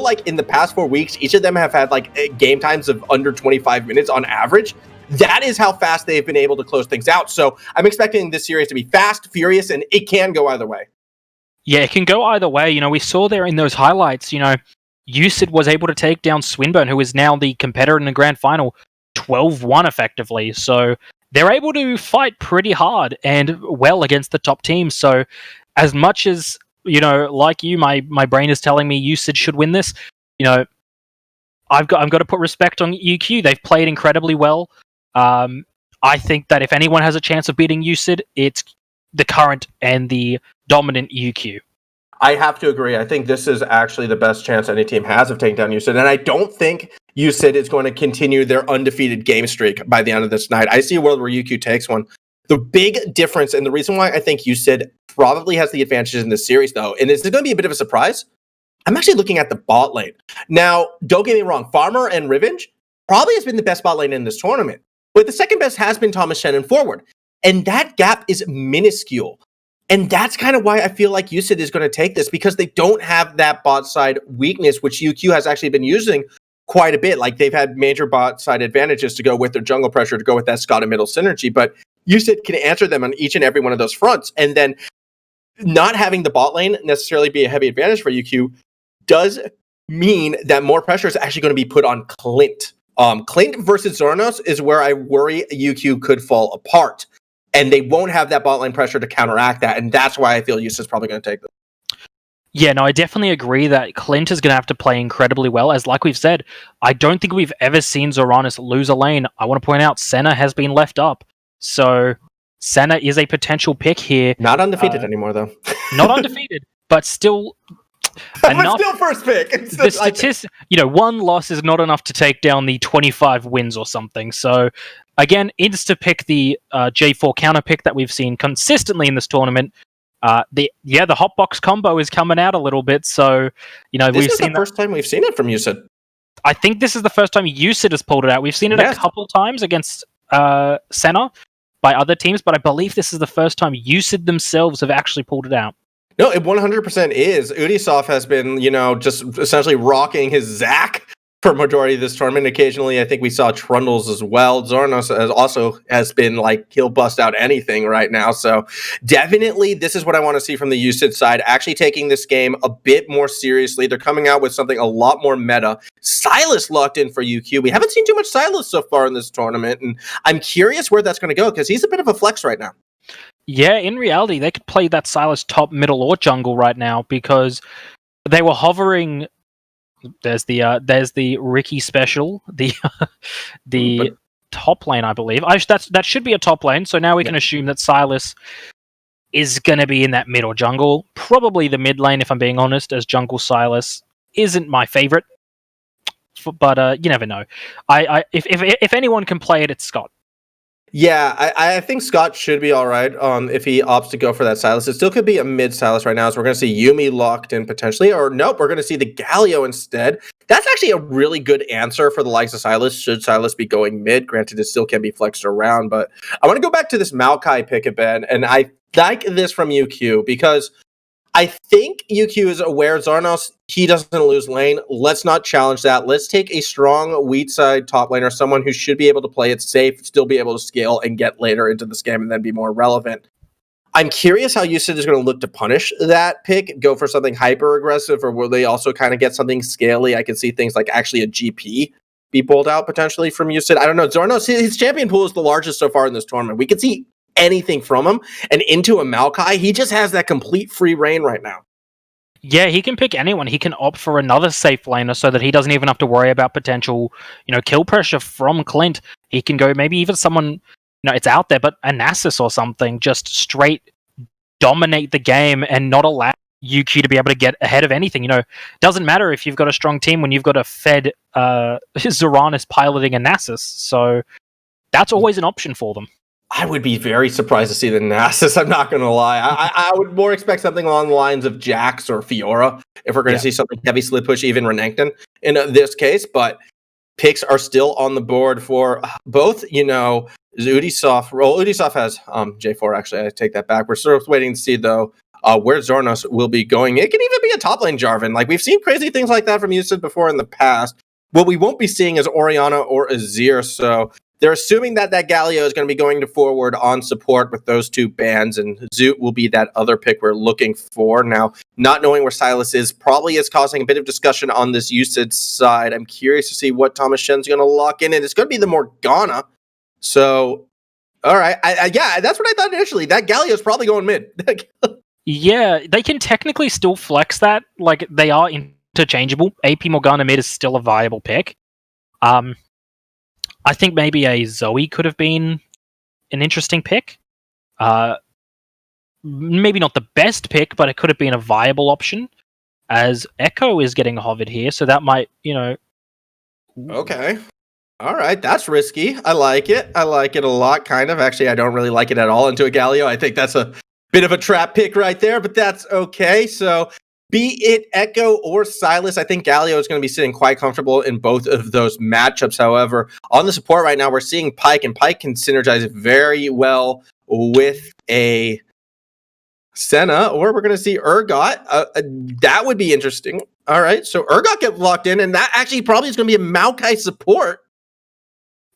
like in the past 4 weeks, each of them have had like game times of under 25 minutes on average. That is how fast they've been able to close things out. So I'm expecting this series to be fast, furious, and it can go either way. Yeah, it can go either way. You know, we saw there in those highlights, you know, USYD was able to take down Swinburne, who is now the competitor in the grand final, 12-1 effectively. So they're able to fight pretty hard and well against the top teams. So as much as, you know, like you, my brain is telling me USYD should win this, you know, I've got to put respect on UQ. They've played incredibly well. I think that if anyone has a chance of beating USYD, it's the current and the dominant UQ. I have to agree. I think this is actually the best chance any team has of taking down USYD, and I don't think USYD is going to continue their undefeated game streak by the end of this night. I see a world where UQ takes one. The big difference, and the reason why I think USYD probably has the advantages in this series, though, and this is going to be a bit of a surprise, I'm actually looking at the bot lane. Now, don't get me wrong, Farmer and Revenge probably has been the best bot lane in this tournament, but the second best has been Thomas Shannon forward, and that gap is minuscule. And that's kind of why I feel like USYD is going to take this, because they don't have that bot side weakness, which UQ has actually been using quite a bit. Like, they've had major bot side advantages to go with their jungle pressure, to go with that Scott and middle synergy, but USYD can answer them on each and every one of those fronts. And then not having the bot lane necessarily be a heavy advantage for UQ does mean that more pressure is actually going to be put on Clint. Clint versus Zornos is where I worry UQ could fall apart. And they won't have that bot lane pressure to counteract that. And that's why I feel USYD is probably going to take this. Yeah, no, I definitely agree that Clint is going to have to play incredibly well. As like we've said, I don't think we've ever seen Zoranis lose a lane. I want to point out Senna has been left up. So Senna is a potential pick here. Not undefeated anymore, though. Not undefeated, but still... but still first pick. The statistic, you know, one loss is not enough to take down the 25 wins or something. So, again, insta-pick the J4 counter pick that we've seen consistently in this tournament. The hotbox combo is coming out a little bit. So, you know, this is the first time we've seen it from USYD. I think this is the first time USYD has pulled it out. We've seen it a couple times against Senna by other teams, but I believe this is the first time USYD themselves have actually pulled it out. No, it 100% is. Udisoft has been, you know, just essentially rocking his Zac for majority of this tournament. Occasionally, I think we saw Trundles as well. Zornos has been like, he'll bust out anything right now. So definitely, this is what I want to see from the USYD side, actually taking this game a bit more seriously. They're coming out with something a lot more meta. Sylas locked in for UQ. We haven't seen too much Sylas so far in this tournament, and I'm curious where that's going to go, because he's a bit of a flex right now. Yeah, in reality, they could play that Sylas top, middle, or jungle right now, because they were hovering. There's the Ricky special, the top lane, I believe. That should be a top lane. So now we can assume that Sylas is going to be in that mid or jungle, probably the mid lane, if I'm being honest, as jungle Sylas isn't my favorite. But you never know. If anyone can play it, it's Scott. Yeah, I think Scott should be all right if he opts to go for that Sylas. It still could be a mid Sylas right now, so we're going to see Yuumi locked in potentially, or nope, we're going to see the Galio instead. That's actually a really good answer for the likes of Sylas, should Sylas be going mid. Granted, it still can be flexed around, but I want to go back to this Maokai pick a bit, and I like this from UQ, because I think UQ is aware Zarnos, he doesn't lose lane. Let's not challenge that. Let's take a strong wheat side top laner, someone who should be able to play it safe, still be able to scale and get later into this game and then be more relevant. I'm curious how USYD is going to look to punish that pick, go for something hyper aggressive, or will they also kind of get something scaly? I can see things like actually a GP be pulled out potentially from USYD. I don't know. Zarnos, his champion pool is the largest so far in this tournament. We could see anything from him, and into a Maokai, he just has that complete free reign right now. Yeah, he can pick anyone. He can opt for another safe laner so that he doesn't even have to worry about potential, kill pressure from Clint. He can go maybe even someone, it's out there, but a Nasus or something, just straight dominate the game and not allow UQ to be able to get ahead of anything. Doesn't matter if you've got a strong team when you've got a fed Zoranis piloting a Nasus. So that's always an option for them. I would be very surprised to see the Nasus, I'm not going to lie. I would more expect something along the lines of Jax or Fiora, if we're going to see something heavy slip push, even Renekton in this case. But picks are still on the board for both, Udisoft. Well, Udisoft has J4, actually. I take that back. We're sort of waiting to see, though, where Zornos will be going. It can even be a top lane Jarvan. Like, we've seen crazy things like that from USYD before in the past. What we won't be seeing is Orianna or Azir, so they're assuming that Galio is going to be going to forward on support with those two bans, and Zoot will be that other pick we're looking for. Now, not knowing where Sylas is probably is causing a bit of discussion on this USYD side. I'm curious to see what Thomas Shen's going to lock in, and it's going to be the Morgana. So, all right. Yeah, that's what I thought initially. That Galio is probably going mid. Yeah, they can technically still flex that. Like, they are interchangeable. AP Morgana mid is still a viable pick. I think maybe a Zoe could have been an interesting pick. Maybe not the best pick, but it could have been a viable option, as Echo is getting hovered here, so that might, Okay. All right, that's risky. I like it. I like it a lot, kind of. Actually, I don't really like it at all into a Galio. I think that's a bit of a trap pick right there, but that's okay. So, be it Echo or Sylas, I think Galio is going to be sitting quite comfortable in both of those matchups. However, on the support right now, we're seeing Pyke, and Pyke can synergize very well with a Senna, or we're going to see Urgot. That would be interesting. All right, so Urgot get locked in, and that actually probably is going to be a Maokai support.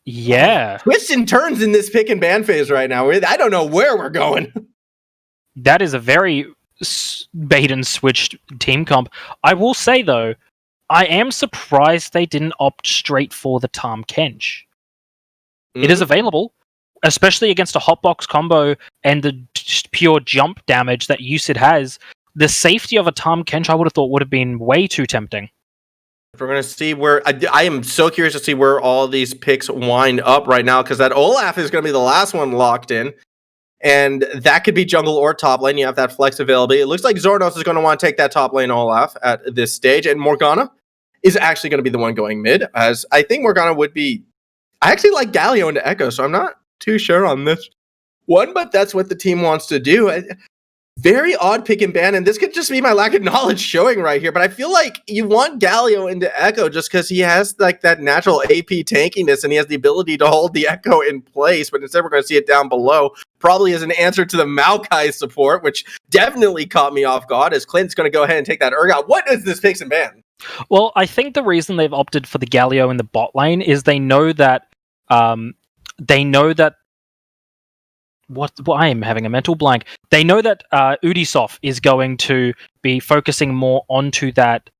Yeah. Twists and turns in this pick and ban phase right now. I don't know where we're going. That is a very bait and switched team comp. I will say, though, I am surprised they didn't opt straight for the Tahm Kench. It is available, especially against a hotbox combo and the pure jump damage that USYD has. The safety of a Tahm Kench, I would have thought, would have been way too tempting. We're going to see where... I am so curious to see where all these picks wind up right now, because that Olaf is going to be the last one locked in. And that could be jungle or top lane. You have that flex availability. It looks like Zornos is going to want to take that top lane Olaf at this stage. And Morgana is actually going to be the one going mid, as I think Morgana would be... I actually like Galio into Echo, so I'm not too sure on this one, but that's what the team wants to do. Very odd pick and ban, and this could just be my lack of knowledge showing right here, but I feel like you want Galio into Echo just because he has like that natural AP tankiness, and he has the ability to hold the Echo in place, but instead we're going to see it down below, probably as an answer to the Maokai support, which definitely caught me off guard, as Clint's going to go ahead and take that Urgot. What is this picks and ban? Well, I think the reason they've opted for the Galio in the bot lane is they know that what I am having a mental blank. They know that Ubisoft is going to be focusing more onto that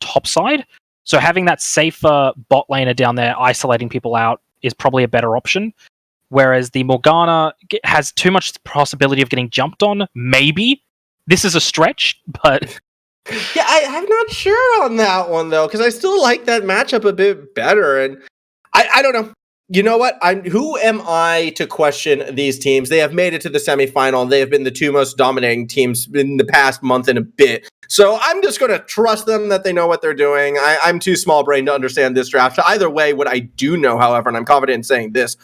top side. So having that safer bot laner down there isolating people out is probably a better option. Whereas the Morgana has too much possibility of getting jumped on. Maybe. This is a stretch, but... Yeah, I'm not sure on that one, though, because I still like that matchup a bit better. And I don't know. You know what? Who am I to question these teams? They have made it to the semifinal. They have been the two most dominating teams in the past month and a bit. So I'm just going to trust them that they know what they're doing. I'm too small-brained to understand this draft. Either way, what I do know, however, and I'm confident in saying this,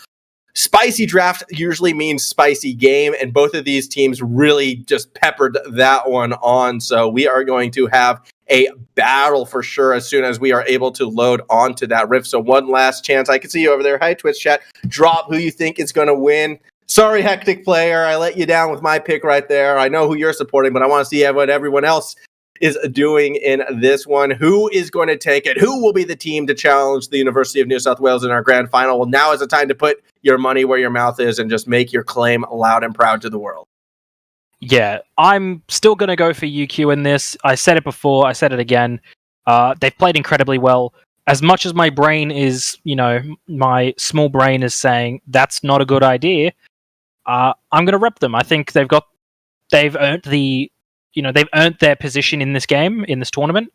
spicy draft usually means spicy game, and both of these teams really just peppered that one on. So we are going to have a battle for sure as soon as we are able to load onto that rift. So one last chance. I can see you over there. Hi, Twitch chat. Drop who you think is going to win. Sorry, Hectic Player. I let you down with my pick right there. I know who you're supporting, but I want to see what everyone else is doing in this one. Who is going to take it? Who will be the team to challenge the University of New South Wales in our grand final? Well, now is the time to put your money where your mouth is and just make your claim loud and proud to the world. Yeah, I'm still going to go for UQ in this. I said it before, I said it again. They've played incredibly well. As much as my brain is, my small brain is saying that's not a good idea, I'm going to rep them. I think they've earned they've earned their position in this game, in this tournament,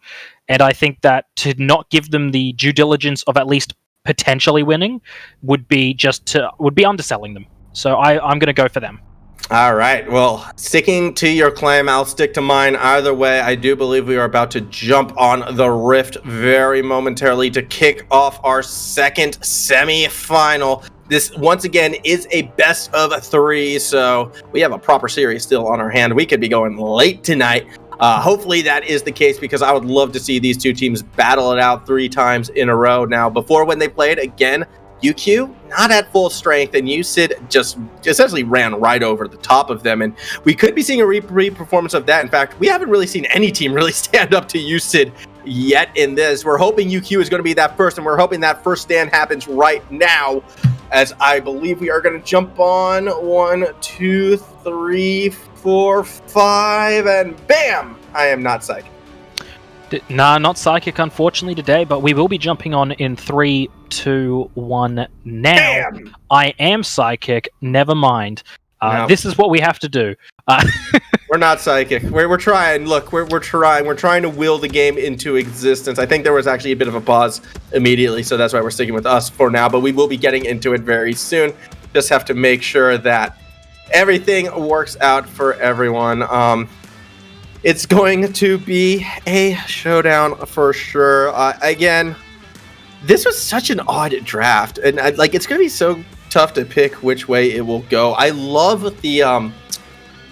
and I think that to not give them the due diligence of at least potentially winning would be underselling them. So I'm going to go for them. All right. Well, sticking to your claim, I'll stick to mine. Either way, I do believe we are about to jump on the Rift very momentarily to kick off our second semi-final. This, once again, is a best of 3, so we have a proper series still on our hand. We could be going late tonight. Hopefully that is the case, because I would love to see these two teams battle it out 3 times in a row. Now, before when they played, again, UQ, not at full strength, and USYD just essentially ran right over the top of them, and we could be seeing a re-performance of that. In fact, we haven't really seen any team really stand up to USYD yet in this. We're hoping UQ is going to be that first, and we're hoping that first stand happens right now, as I believe we are going to jump on 1, 2, 3, 4, 5, and bam! I am not psychic. Nah, not psychic, unfortunately, today, but we will be jumping on in 3, 2, 1 now. Bam! I am psychic, never mind. No. This is what we have to do. We're not psychic. We're trying. Look, we're trying. We're trying to will the game into existence. I think there was actually a bit of a pause immediately, so that's why we're sticking with us for now, but we will be getting into it very soon. Just have to make sure that everything works out for everyone. It's going to be a showdown for sure. Again, this was such an odd draft, and it's going to be so tough to pick which way it will go. I love the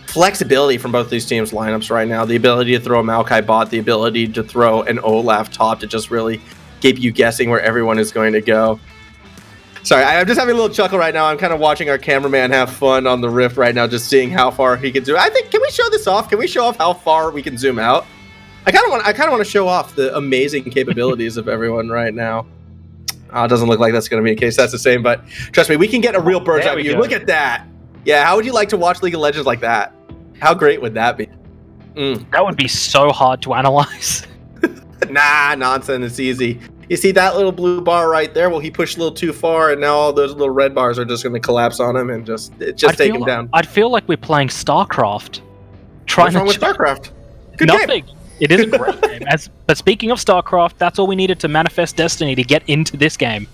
flexibility from both these teams' lineups right now. The ability to throw a Maokai bot, the ability to throw an Olaf top to just really keep you guessing where everyone is going to go. Sorry, I'm just having a little chuckle right now. I'm kind of watching our cameraman have fun on the Rift right now, just seeing how far he can zoom. I think, can we show this off? Can we show off how far we can zoom out? I kind of want to show off the amazing capabilities of everyone right now. It doesn't look like that's going to be the case. That's the same, but trust me, we can get a real bird's eye view. Look at that. Yeah, how would you like to watch League of Legends like that? How great would that be? That would be so hard to analyze. Nah, nonsense. It's easy. You see that little blue bar right there? Well, he pushed a little too far, and now all those little red bars are just going to collapse on him and just take him down. I'd feel like we're playing StarCraft. What's wrong with StarCraft? Good Nothing. game. It is a great game. But speaking of StarCraft, that's all we needed to manifest destiny to get into this game.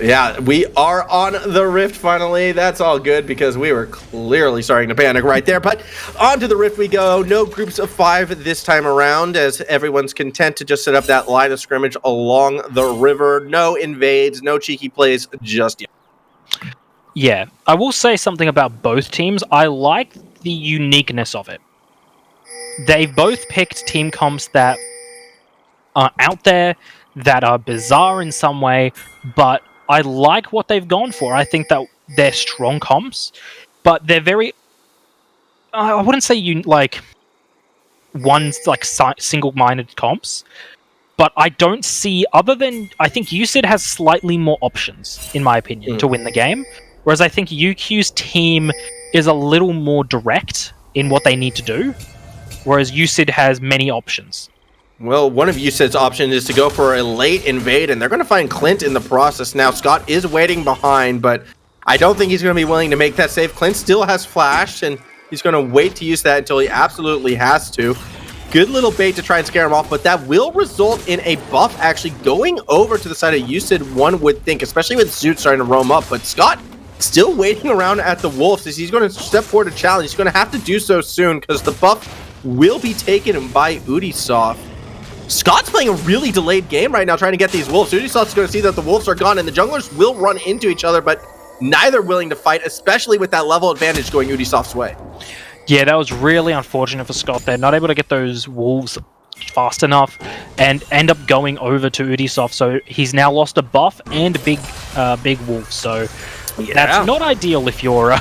Yeah, we are on the Rift finally. That's all good because we were clearly starting to panic right there. But onto the Rift we go. No groups of 5 this time around, as everyone's content to just set up that line of scrimmage along the river. No invades, no cheeky plays just yet. Yeah, I will say something about both teams. I like the uniqueness of it. They've both picked team comps that are out there, that are bizarre in some way, but I like what they've gone for. I think that they're strong comps, but they're very... I wouldn't say single-minded comps, but I don't see, other than... I think USYD has slightly more options, in my opinion, to win the game, whereas I think UQ's team is a little more direct in what they need to do, whereas USYD has many options. Well, one of USYD's options is to go for a late invade, and they're going to find Clint in the process. Now, Scott is waiting behind, but I don't think he's going to be willing to make that save. Clint still has flash, and he's going to wait to use that until he absolutely has to. Good little bait to try and scare him off, but that will result in a buff actually going over to the side of USYD, one would think, especially with Zoot starting to roam up. But Scott still waiting around at the Wolves as he's going to step forward to challenge. He's going to have to do so soon because the buff will be taken by Udisoft. Scott's playing a really delayed game right now trying to get these Wolves. Udisoft's going to see that the Wolves are gone, and the junglers will run into each other, but neither willing to fight, especially with that level advantage going Udisoft's way. Yeah, that was really unfortunate for Scott. They're not able to get those Wolves fast enough and end up going over to Udisoft, so he's now lost a buff and big Wolf, so yeah. That's not ideal if you're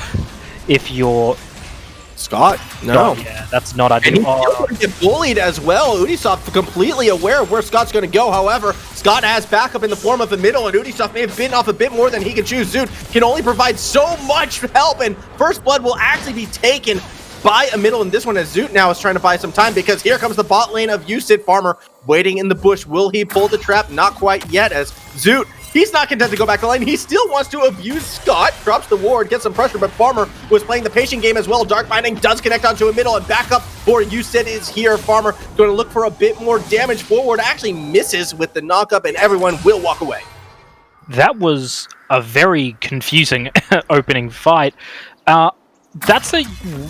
Scott, no. Yeah, that's not ideal. And he's going to get bullied as well. Udisoft completely aware of where Scott's going to go. However, Scott has backup in the form of the middle, and Udisoft may have bitten off a bit more than he can chew. Zoot can only provide so much help, and First Blood will actually be taken by a middle in this one, as Zoot now is trying to buy some time, because here comes the bot lane of USYD. Farmer waiting in the bush. Will he pull the trap? Not quite yet, as Zoot, he's not content to go back to lane. He still wants to abuse Scott. Drops the ward, gets some pressure, but Farmer was playing the patient game as well. Dark Binding does connect onto a middle, and backup for USYD is here. Farmer going to look for a bit more damage forward. Actually misses with the knockup, and everyone will walk away. That was a very confusing opening fight. That's a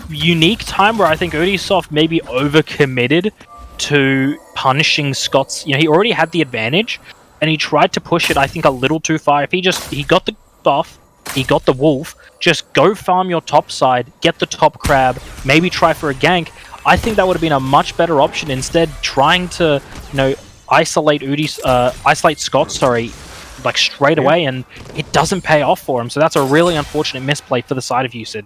unique time where I think Udisoft maybe overcommitted to punishing Scott's... he already had the advantage, and he tried to push it, I think, a little too far. If he got the buff, he got the wolf, just go farm your top side, get the top crab, maybe try for a gank. I think that would have been a much better option. Instead, trying to, isolate Scott, like straight away, and it doesn't pay off for him. So that's a really unfortunate misplay for the side of USYD.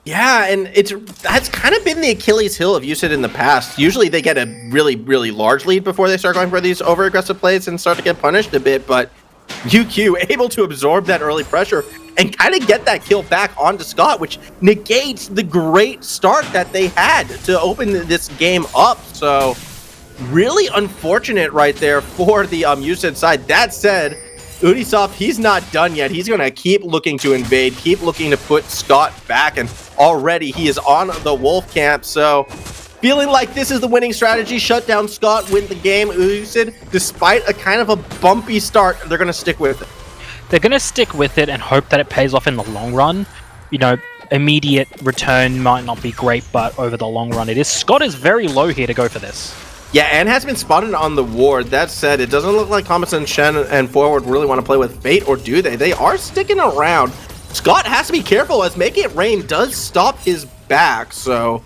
Yeah, and that's kind of been the Achilles heel of USYD in the past. Usually they get a really, really large lead before they start going for these over-aggressive plays and start to get punished a bit, but UQ able to absorb that early pressure and kind of get that kill back onto Scott, which negates the great start that they had to open this game up. So really unfortunate right there for the USYD side. That said, Ubisoft, he's not done yet. He's going to keep looking to invade, keep looking to put Scott back, and already he is on the Wolf camp. So feeling like this is the winning strategy, shut down Scott, win the game. USYD, despite a kind of a bumpy start, they're going to stick with it. They're going to stick with it and hope that it pays off in the long run. You know, immediate return might not be great, but over the long run it is. Scott is very low here to go for this. Yeah, and has been spotted on the ward. That said, it doesn't look like Thomas and Shen and Forward really want to play with Fate, or do they? They are sticking around. Scott has to be careful as Make It Rain does stop his back, so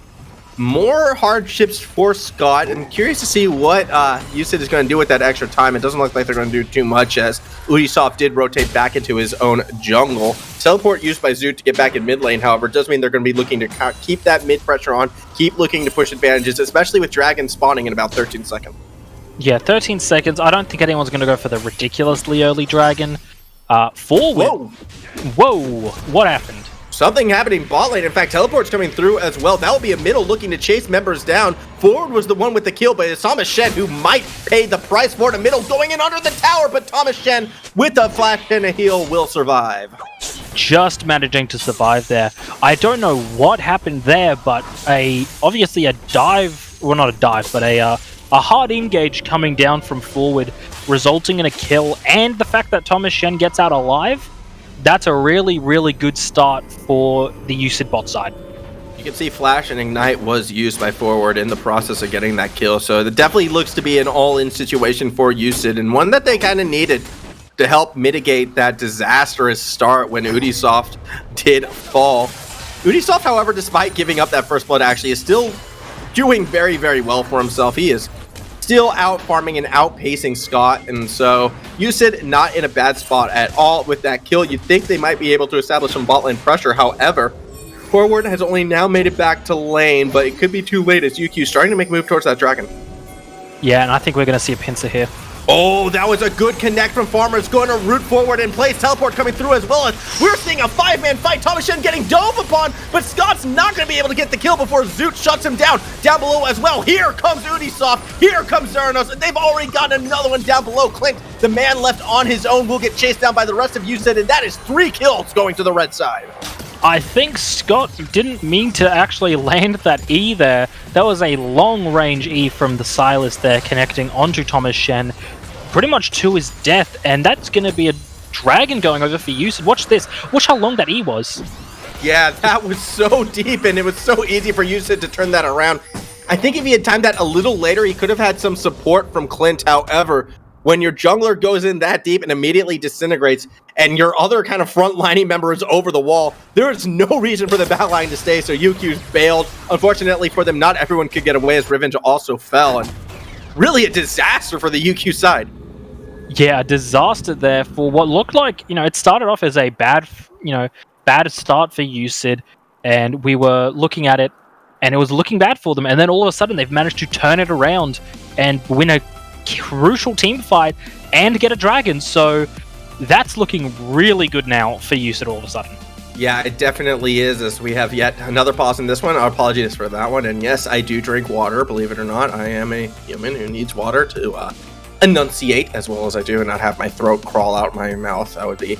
more hardships for Scott. I'm curious to see what USYD is going to do with that extra time. It doesn't look like they're going to do too much, as Ubisoft did rotate back into his own jungle. Teleport used by Zoot to get back in mid lane, however, does mean they're going to be looking to keep that mid pressure on, keep looking to push advantages, especially with Dragon spawning in about 13 seconds. Yeah, 13 seconds. I don't think anyone's going to go for the ridiculously early Dragon. Forward. Whoa, what happened? Something happening bot lane. In fact, Teleport's coming through as well. That will be a middle looking to chase members down. Forward was the one with the kill, but it's Thomas Shen who might pay the price for it. A middle going in under the tower, but Thomas Shen with a flash and a heal will survive. Just managing to survive there. I don't know what happened there, but obviously a dive, well not a dive, but a hard engage coming down from Forward, resulting in a kill, and the fact that Thomas Shen gets out alive, that's a really, really good start for the USYD bot side. You can see Flash and Ignite was used by Forward in the process of getting that kill, so it definitely looks to be an all-in situation for USYD, and one that they kind of needed to help mitigate that disastrous start when Ubisoft did fall. Ubisoft, however, despite giving up that first blood, actually is still doing very, very well for himself. He is still out farming and outpacing Scott, and so USYD not in a bad spot at all with that kill. You'd think they might be able to establish some bot lane pressure. However, Forward has only now made it back to lane, but it could be too late as UQ starting to make a move towards that dragon. Yeah, and I think we're going to see a pincer here. Oh, that was a good connect from Farmers, going to root Forward in place. Teleport coming through as well, as we're seeing a 5-man fight. Thomas Shen getting dove upon, but Scott's not going to be able to get the kill before Zoot shuts him down. Down below as well, here comes Ubisoft, here comes Zeranos, and they've already got another one down below. Clint, the man left on his own, will get chased down by the rest of USYD, and that is 3 kills going to the red side. I think Scott didn't mean to actually land that E there. That was a long-range E from the Silas there, connecting onto Thomas Shen, pretty much to his death, and that's going to be a dragon going over for USYD. Watch this. Watch how long that E was. Yeah, that was so deep, and it was so easy for USYD to turn that around. I think if he had timed that a little later, he could have had some support from Clint. However, when your jungler goes in that deep and immediately disintegrates, and your other kind of front-lining member is over the wall, there is no reason for the backline to stay, so UQ's bailed. Unfortunately for them, not everyone could get away as Revenge also fell, and really a disaster for the UQ side. Yeah, a disaster there for what looked like, it started off as a bad start for USYD, and we were looking at it, and it was looking bad for them, and then all of a sudden they've managed to turn it around and win a crucial team fight and get a dragon, so that's looking really good now for USYD all of a sudden. Yeah, it definitely is, as we have yet another pause in this one. Our apologies for that one, and yes, I do drink water, believe it or not. I am a human who needs water to enunciate as well as I do and not have my throat crawl out my mouth. That would be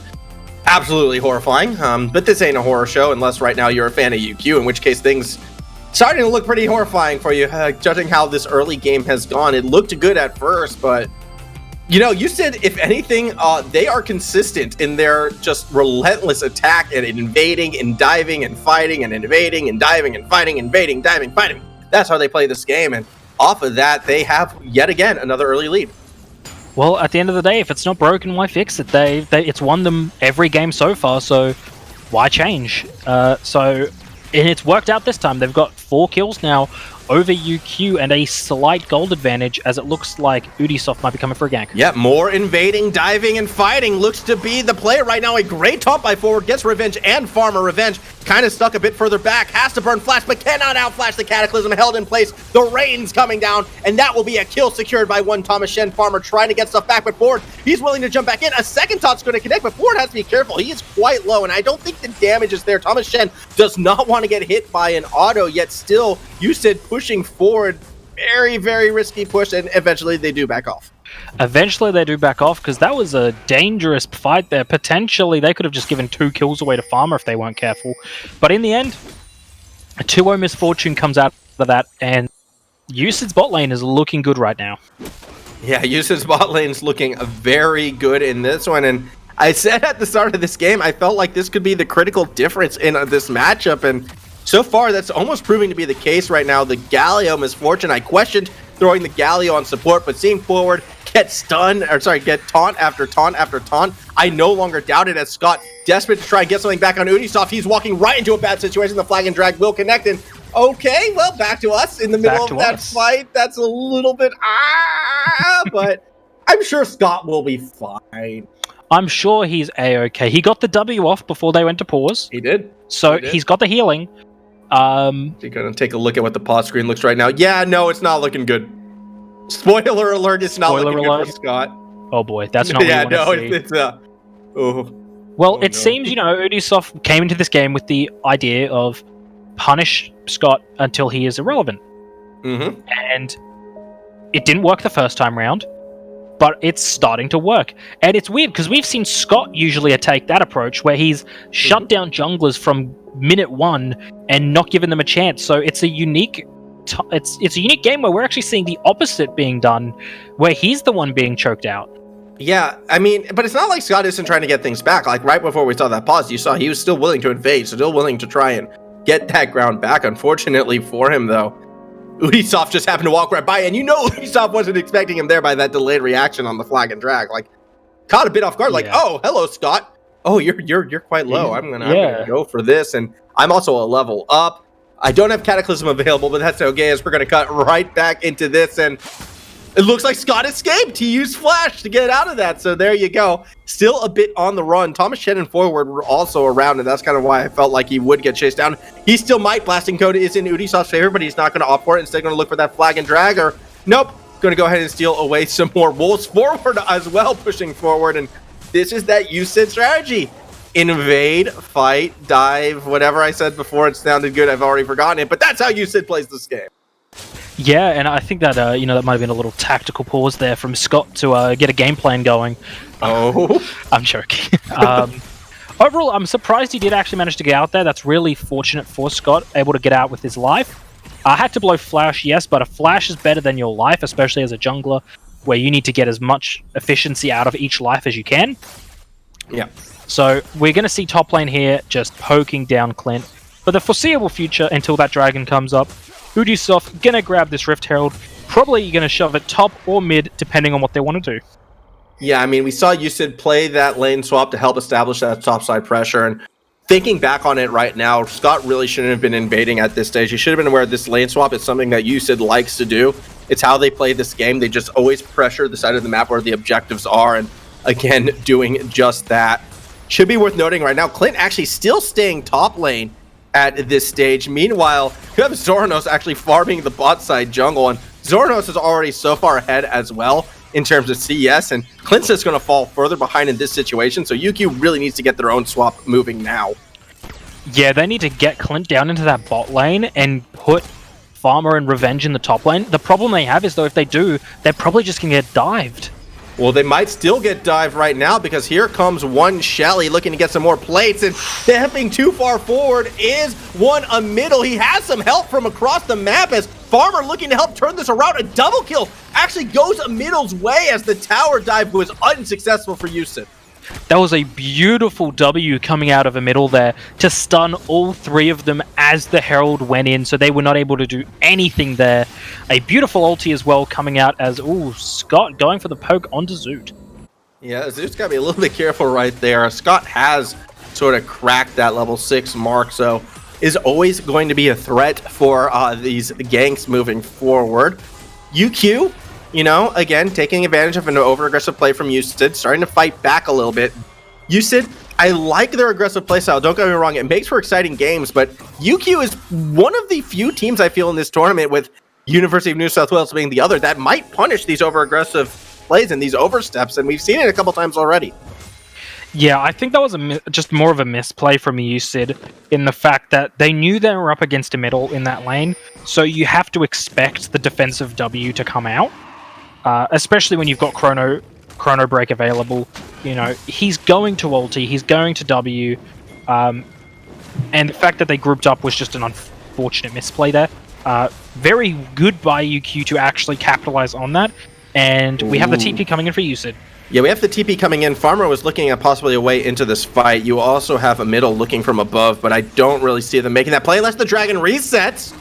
absolutely horrifying, but this ain't a horror show unless right now you're a fan of UQ, in which case things starting to look pretty horrifying for you, judging how this early game has gone. It looked good at first, but you said if anything, they are consistent in their just relentless attack and invading and diving and fighting and invading and diving and fighting, invading, diving, fighting. That's how they play this game, and off of that, they have yet again another early lead. Well, at the end of the day, if it's not broken, why fix it? It's won them every game so far, so why change? And it's worked out this time. They've got 4 kills now over UQ and a slight gold advantage as it looks like Ubisoft might be coming for a gank. Yeah, more invading, diving, and fighting looks to be the play right now. A great taunt by Forward, gets Revenge and Farmer. Revenge kind of stuck a bit further back, has to burn Flash, but cannot outflash the Cataclysm, held in place. The rain's coming down, and that will be a kill secured by one Thomas Shen. Farmer trying to get stuff back, but Forward, he's willing to jump back in. A second taunt's going to connect, but Forward has to be careful. He is quite low, and I don't think the damage is there. Thomas Shen does not want to get hit by an auto, yet still, USYD pushing forward. Very, very risky push, and eventually they do back off. Eventually they do back off, because that was a dangerous fight there. Potentially, they could have just given 2 kills away to Farmer if they weren't careful. But in the end, a 2-0 misfortune comes out of that, and USYD's bot lane is looking good right now. Yeah, USYD's bot lane is looking very good in this one, and I said at the start of this game, I felt like this could be the critical difference in this matchup, and so far that's almost proving to be the case right now. The Galio misfortune, I questioned throwing the Galio on support, but seeing Forward get taunt after taunt after taunt, I no longer doubt it as Scott, desperate to try and get something back on Ubisoft, he's walking right into a bad situation. The flag and drag will connect, and okay, well, back to us in the middle of that fight. That's a little bit, but I'm sure Scott will be fine. I'm sure he's A-okay. He got the W off before they went to pause. He did. So he's got the healing. You're gonna take a look at what the pause screen looks right now. Yeah, no, it's not looking good. Spoiler alert, it's not looking good for Scott. Oh boy, that's not what you want to see. It's seems, Ubisoft came into this game with the idea of punish Scott until he is irrelevant. Mm-hmm. And it didn't work the first time round, but it's starting to work. And it's weird, because we've seen Scott usually take that approach, where he's shut down junglers from minute 1 and not giving them a chance. So it's a unique it's a unique game where we're actually seeing the opposite being done, where he's the one being choked out. Yeah, I mean, but it's not like Scott isn't trying to get things back. Like right before we saw that pause, you saw he was still willing to invade, still willing to try and get that ground back. Unfortunately for him, though, Ubisoft just happened to walk right by, and Ubisoft wasn't expecting him there by that delayed reaction on the flag and drag. Like, caught a bit off guard. Like, oh, hello, Scott. Oh, you're quite low. I'm gonna go for this, and I'm also a level up. I don't have Cataclysm available, but that's okay, as we're gonna cut right back into this, and it looks like Scott escaped. He used Flash to get out of that, so there you go. Still a bit on the run. Thomas Shen and Forward were also around, and that's kind of why I felt like he would get chased down. He still might. Blasting Code is in Ubisoft's favor, but he's not going to opt for it. Instead, going to look for that flag and drag, or nope, going to go ahead and steal away some more wolves. Forward as well, pushing forward, and this is that USYD strategy. Invade, fight, dive, whatever I said before. It sounded good. I've already forgotten it, but that's how USYD plays this game. Yeah, and I think that that might have been a little tactical pause there from Scott to get a game plan going. Oh, I'm joking. Overall, I'm surprised he did actually manage to get out there. That's really fortunate for Scott, able to get out with his life. I had to blow Flash, yes, but a Flash is better than your life, especially as a jungler, where you need to get as much efficiency out of each life as you can. Yeah. So we're going to see top lane here just poking down Clint for the foreseeable future until that dragon comes up. Ubisoft going to grab this Rift Herald, probably going to shove it top or mid, depending on what they want to do. Yeah, I mean, we saw USYD play that lane swap to help establish that topside pressure, and thinking back on it right now, Scott really shouldn't have been invading at this stage. He should have been aware this lane swap is something that USYD likes to do. It's how they play this game. They just always pressure the side of the map where the objectives are, and again, doing just that. Should be worth noting right now, Clint actually still staying top lane at this stage. Meanwhile, you have Zoronos actually farming the bot side jungle, and Zoronos is already so far ahead as well in terms of CS, and Clint's just going to fall further behind in this situation, so UQ really needs to get their own swap moving now. Yeah, they need to get Clint down into that bot lane and put Farmer and Revenge in the top lane. The problem they have is, though, if they do, they're probably just going to get dived. Well, they might still get dived right now, because here comes one Shelly looking to get some more plates, and stepping too far forward is one a middle. He has some help from across the map as Farmer looking to help turn this around. A double kill actually goes a middle's way as the tower dive was unsuccessful for USYD. That was a beautiful W coming out of a middle there to stun all 3 of them as the Herald went in, so they were not able to do anything there. A beautiful ulti as well coming out as, Scott going for the poke onto Zoot. Yeah, Zoot's got to be a little bit careful right there. Scott has sort of cracked that level 6 mark, so is always going to be a threat for these ganks moving forward. UQ, again, taking advantage of an over-aggressive play from USYD, starting to fight back a little bit. USYD, I like their aggressive playstyle, don't get me wrong, it makes for exciting games, but UQ is one of the few teams I feel in this tournament, with University of New South Wales being the other, that might punish these over-aggressive plays and these oversteps, and we've seen it a couple times already. Yeah, I think that was just more of a misplay from USYD in the fact that they knew they were up against a middle in that lane, so you have to expect the defensive W to come out, especially when you've got Chrono Break available. He's going to ulti, he's going to W, and the fact that they grouped up was just an unfortunate misplay there. Very good by UQ to actually capitalize on that, and we have the TP coming in for USYD. Yeah, we have the TP coming in. Farmer was looking at possibly a way into this fight. You also have a middle looking from above, but I don't really see them making that play unless the dragon resets.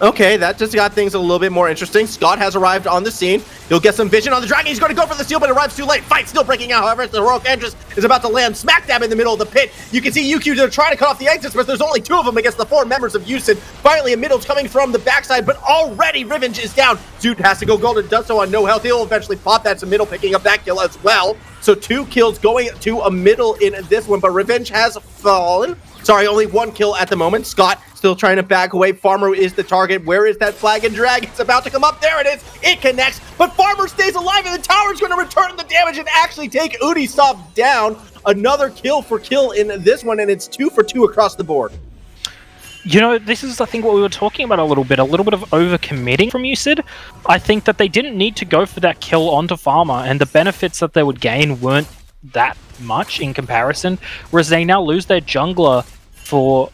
Okay, that just got things a little bit more interesting. Scott has arrived on the scene. He'll get some vision on the dragon. He's going to go for the steal, but it arrives too late. Fight still breaking out. However, the Heroic Entrance is about to land smack dab in the middle of the pit. You can see UQ trying to cut off the exits, but there's only 2 of them against the 4 members of USYD. Finally, a middle's coming from the backside, but already Revenge is down. Zoot has to go golden, does so on no health. He'll eventually pop that to middle, picking up that kill as well. So 2 kills going to a middle in this one, but Revenge has fallen. Sorry, only 1 kill at the moment. Scott still trying to back away. Farmer is the target. Where is that flag and drag? It's about to come up. There it is. It connects, but Farmer stays alive, and the tower's going to return the damage and actually take Ubisoft down. Another kill in this one, and it's 2 for 2 across the board. This is, I think, what we were talking about a little bit of overcommitting from USYD. I think that they didn't need to go for that kill onto Farmer, and the benefits that they would gain weren't that much in comparison, whereas they now lose their jungler for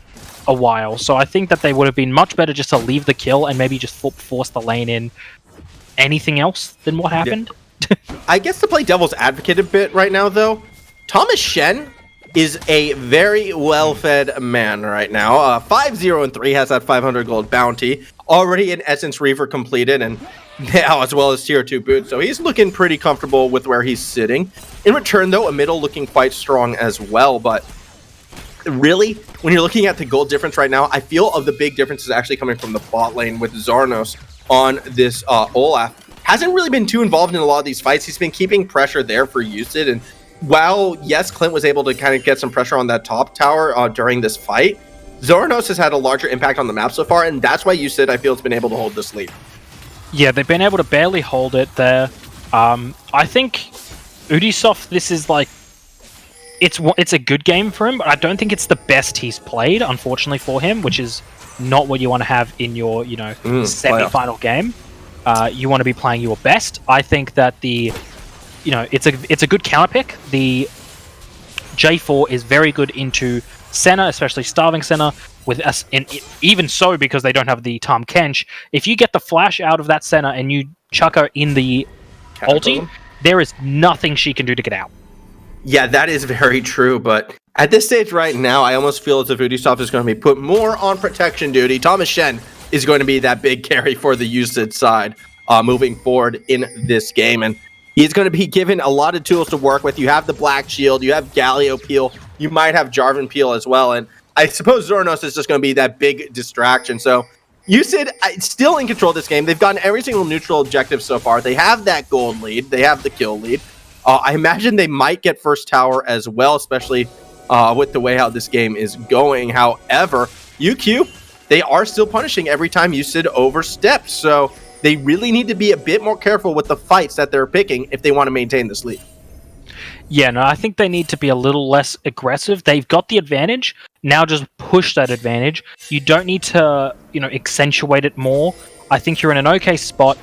a while. So I think that they would have been much better just to leave the kill and maybe just force the lane in. Anything else than what happened? Yeah. I guess to play devil's advocate a bit right now, though, Thomas Shen is a very well-fed man right now. 5-0-3 has that 500 gold bounty. Already an Essence Reaver completed, and now as well as tier 2 boots. So he's looking pretty comfortable with where he's sitting. In return, though, a middle looking quite strong as well. But really, when you're looking at the gold difference right now, I feel of the big difference is actually coming from the bot lane with Zarnos on this Olaf. Hasn't really been too involved in a lot of these fights. He's been keeping pressure there for USYD, and while, yes, Clint was able to kind of get some pressure on that top tower during this fight, Zornos has had a larger impact on the map so far, and that's why USYD, I feel, has been able to hold this lead. Yeah, they've been able to barely hold it there. I think Ubisoft, this is like, it's a good game for him, but I don't think it's the best he's played, unfortunately for him, which is not what you want to have in your, semi-final game. You want to be playing your best. I think that it's a good counter pick. The J4 is very good into Senna, especially Starving Senna, with us, and even so, because they don't have the Tahm Kench, if you get the flash out of that Senna and you chuck her in the ulti, there is nothing she can do to get out. Yeah, that is very true, but at this stage right now, I almost feel as if Ubisoft is going to be put more on protection duty. Thomas Shen is going to be that big carry for the USYD side moving forward in this game, and he's going to be given a lot of tools to work with. You have the Black Shield, you have Galio Peel, you might have Jarvan Peel as well, and I suppose Zornos is just going to be that big distraction. So USYD still in control of this game. They've gotten every single neutral objective so far. They have that gold lead. They have the kill lead. I imagine they might get first tower as well, especially with the way how this game is going. However, UQ, they are still punishing every time USYD oversteps. So they really need to be a bit more careful with the fights that they're picking if they want to maintain this lead. Yeah, no, I think they need to be a little less aggressive. They've got the advantage. Now just push that advantage. You don't need to, accentuate it more. I think you're in an okay spot.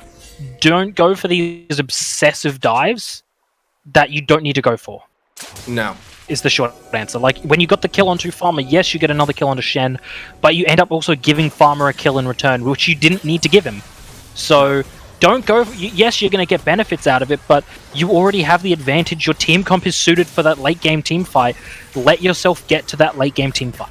Don't go for these obsessive dives that you don't need to go for. No. Is the short answer. Like, when you got the kill onto Farmer, yes, you get another kill onto Shen, but you end up also giving Farmer a kill in return, which you didn't need to give him. So don't go. Yes, you're going to get benefits out of it, but you already have the advantage. Your team comp is suited for that late game team fight. Let yourself get to that late game team fight.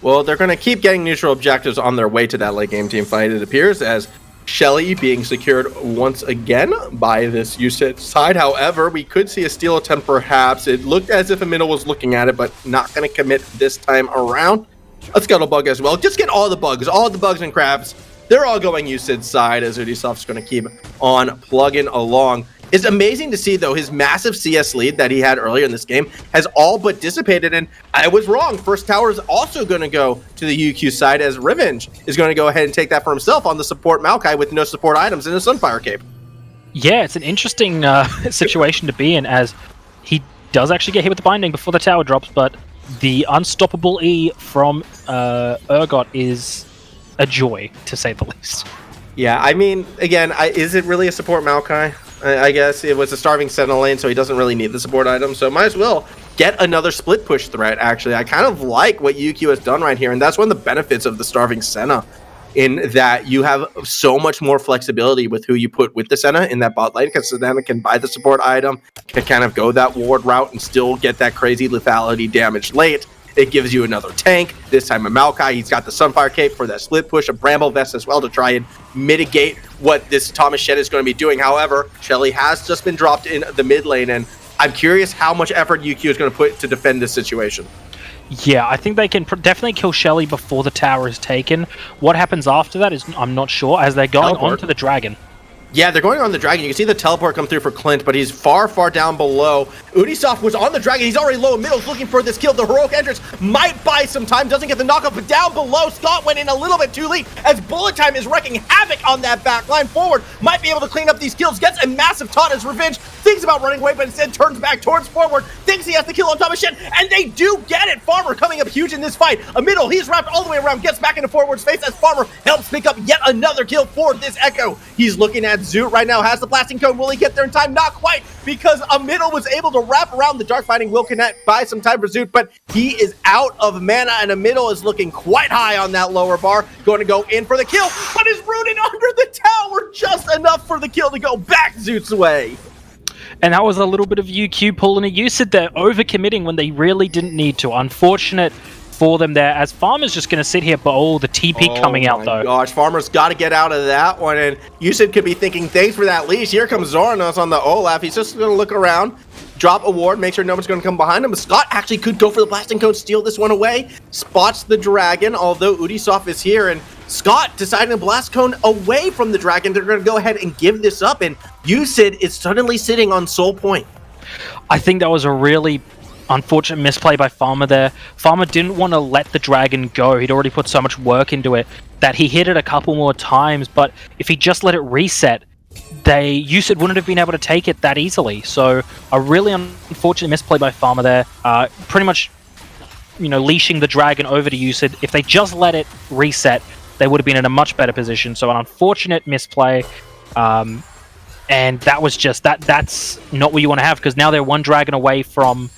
Well, they're going to keep getting neutral objectives on their way to that late game team fight, it appears, as Shelly being secured once again by this USYD side. However, we could see a steal attempt perhaps. It looked as if a middle was looking at it, but not going to commit this time around. a Scuttlebug as well. Just get all the bugs and crabs. They're all going USYD's side as Udisoft's going to keep on plugging along. It's amazing to see, though, his massive CS lead that he had earlier in this game has all but dissipated, and I was wrong. First tower is also going to go to the UQ side as Revenge is going to go ahead and take that for himself on the support Maokai with no support items and a Sunfire Cape. Yeah, it's an interesting situation to be in, as he does actually get hit with the binding before the tower drops, but the unstoppable E from Urgot is a joy, to say the least. Yeah, I mean, again, is it really a support Maokai? I guess it was a starving Sentinel lane, so he doesn't really need the support item, so might as well get another split push threat, actually. I kind of like what UQ has done right here, and that's one of the benefits of the starving Senna, in that you have so much more flexibility with who you put with the Senna in that bot lane, because Senna can buy the support item, can kind of go that ward route and still get that crazy lethality damage late. It gives you another tank, this time a Maokai. He's got the Sunfire Cape for that split push, a Bramble Vest as well to try and mitigate what this Thomas Shed is going to be doing. However, Shelly has just been dropped in the mid lane, and I'm curious how much effort UQ is going to put to defend this situation. Yeah, I think they can definitely kill Shelly before the tower is taken. What happens after that is I'm not sure, as they're going on to the dragon. Yeah, they're going on the dragon. You can see the teleport come through for Clint, but he's far, far down below. Udisoft was on the dragon. He's already low in middle, looking for this kill. The heroic entrance might buy some time, doesn't get the knockup, but down below, Scott went in a little bit too late as Bullet Time is wrecking havoc on that back line forward. Might be able to clean up these kills, gets a massive taunt as Revenge. Thinks about running away, but instead turns back towards forward. Thinks he has the kill on Thomas Shed, and they do get it. Farmer coming up huge in this fight. A middle, he's wrapped all the way around, gets back into forward space as Farmer helps pick up yet another kill for this Echo. He's looking at Zoot right now, has the blasting cone. Will he get there in time? Not quite, because a middle was able to wrap around the Dark Binding. Will connect, buy some time for Zoot, but he is out of mana, and a middle is looking quite high on that lower bar. Going to go in for the kill, but is rooted under the tower. Just enough for the kill to go back Zoot's way. And that was a little bit of UQ pulling a USYD there, overcommitting when they really didn't need to. Unfortunate for them there, as Farmer's just going to sit here, but the TP coming out, though. Oh my gosh, Farmer's got to get out of that one, and USYD could be thinking, thanks for that leash. Here comes Zoronos on the Olaf. He's just going to look around, drop a ward, make sure no one's going to come behind him. But Scott actually could go for the blasting cone, steal this one away, spots the dragon, although Udisoft is here, and Scott deciding to blast cone away from the dragon. They're going to go ahead and give this up, and USYD is suddenly sitting on Soul Point. I think that was a really unfortunate misplay by Farmer there. Farmer didn't want to let the dragon go. He'd already put so much work into it that he hit it a couple more times, but if he just let it reset, USYD wouldn't have been able to take it that easily. So a really unfortunate misplay by Farmer there. Pretty much, leashing the dragon over to USYD. If they just let it reset, they would have been in a much better position. So an unfortunate misplay. And that was just that's not what you want to have, because now they're one dragon away from